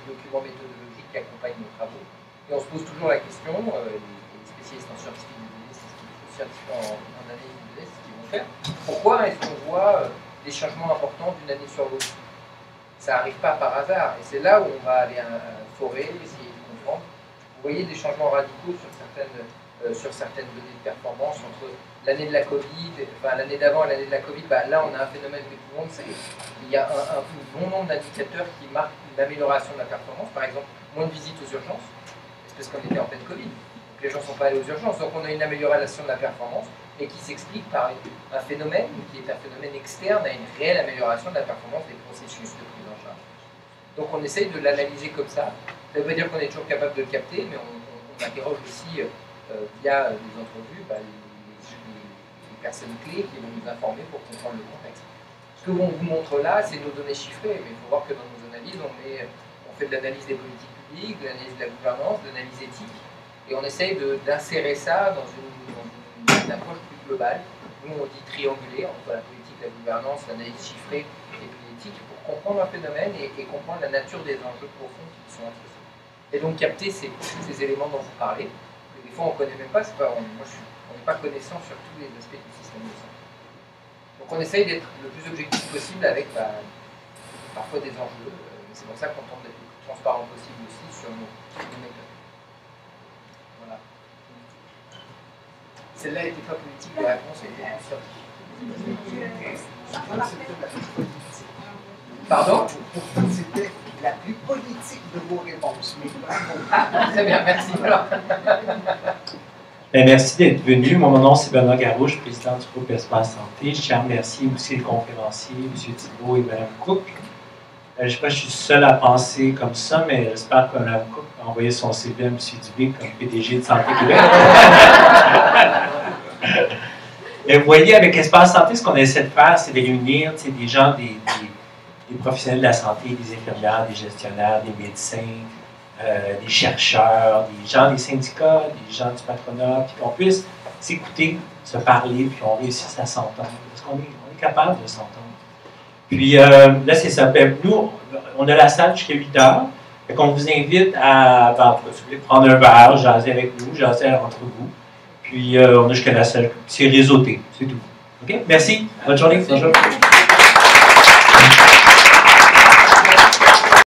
documents méthodologiques qui accompagnent nos travaux. Et on se pose toujours la question, les spécialistes en scientifique de données, c'est ce qu'ils font, en analyse de données, c'est ce qu'ils vont faire. Pourquoi est-ce qu'on voit des changements importants d'une année sur l'autre? Ça n'arrive pas par hasard. Et c'est là où on va aller forer, essayer de comprendre. Vous voyez des changements radicaux sur certaines données de performance entre l'année de la Covid, enfin l'année d'avant et l'année de la Covid. Là, on a un phénomène que tout le monde sait. Il y a un bon nombre d'indicateurs qui marquent une amélioration de la performance. Par exemple, moins de visites aux urgences, parce qu'on était en pleine Covid. Donc les gens ne sont pas allés aux urgences. Donc on a une amélioration de la performance, mais qui s'explique par un phénomène qui est un phénomène externe à une réelle amélioration de la performance des processus de prise en charge. Donc on essaye de l'analyser comme ça. Ça ne veut pas dire qu'on est toujours capable de le capter, mais on interroge aussi via des entrevues les personnes clés qui vont nous informer pour comprendre le contexte. Ce que l'on vous montre là, c'est nos données chiffrées, mais il faut voir que dans nos analyses, on fait de l'analyse des politiques publiques, de l'analyse de la gouvernance, de l'analyse éthique, et on essaye d'insérer ça dans une approche plus globale. Nous, on dit trianguler entre la politique, la gouvernance, l'analyse chiffrée et puis l'éthique pour comprendre un phénomène et comprendre la nature des enjeux profonds qui sont associés. Et donc capter ces éléments dont vous parlez, que des fois on ne connaît même pas, on n'est pas connaissant sur tous les aspects du système de santé. Donc on essaye d'être le plus objectif possible avec parfois des enjeux, mais c'est pour ça qu'on tente d'être le plus transparent possible aussi sur nos méthodes. Voilà. Celle-là n'était pas politique, la réponse était scientifique. Pardon? C'était la plus politique de vos réponses. Très bien, merci. Alors. Merci d'être venu. Mon nom, c'est Benoît Garouche, président du groupe Espace Santé. Je tiens à remercier aussi les conférenciers, M. Thibault et Mme Cook. Je ne sais pas si je suis seul à penser comme ça, mais j'espère que Mme Cook a envoyé son CV à M. Dubé comme PDG de Santé Québec. Mais vous voyez, avec Espace Santé, ce qu'on essaie de faire, c'est de réunir des gens, des professionnels de la santé, des infirmières, des gestionnaires, des médecins, des chercheurs, des gens des syndicats, des gens du patronat, puis qu'on puisse s'écouter, se parler, puis qu'on réussisse à s'entendre. Parce qu'on est capable de s'entendre. Puis là, c'est ça. Nous, on a la salle jusqu'à 8 heures. Fait qu'on vous invite à si vous voulez prendre un verre, jaser avec nous, jaser entre vous. Puis on a jusqu'à la salle. C'est réseauté, c'est tout. OK? Merci. Bonne journée. Bonjour.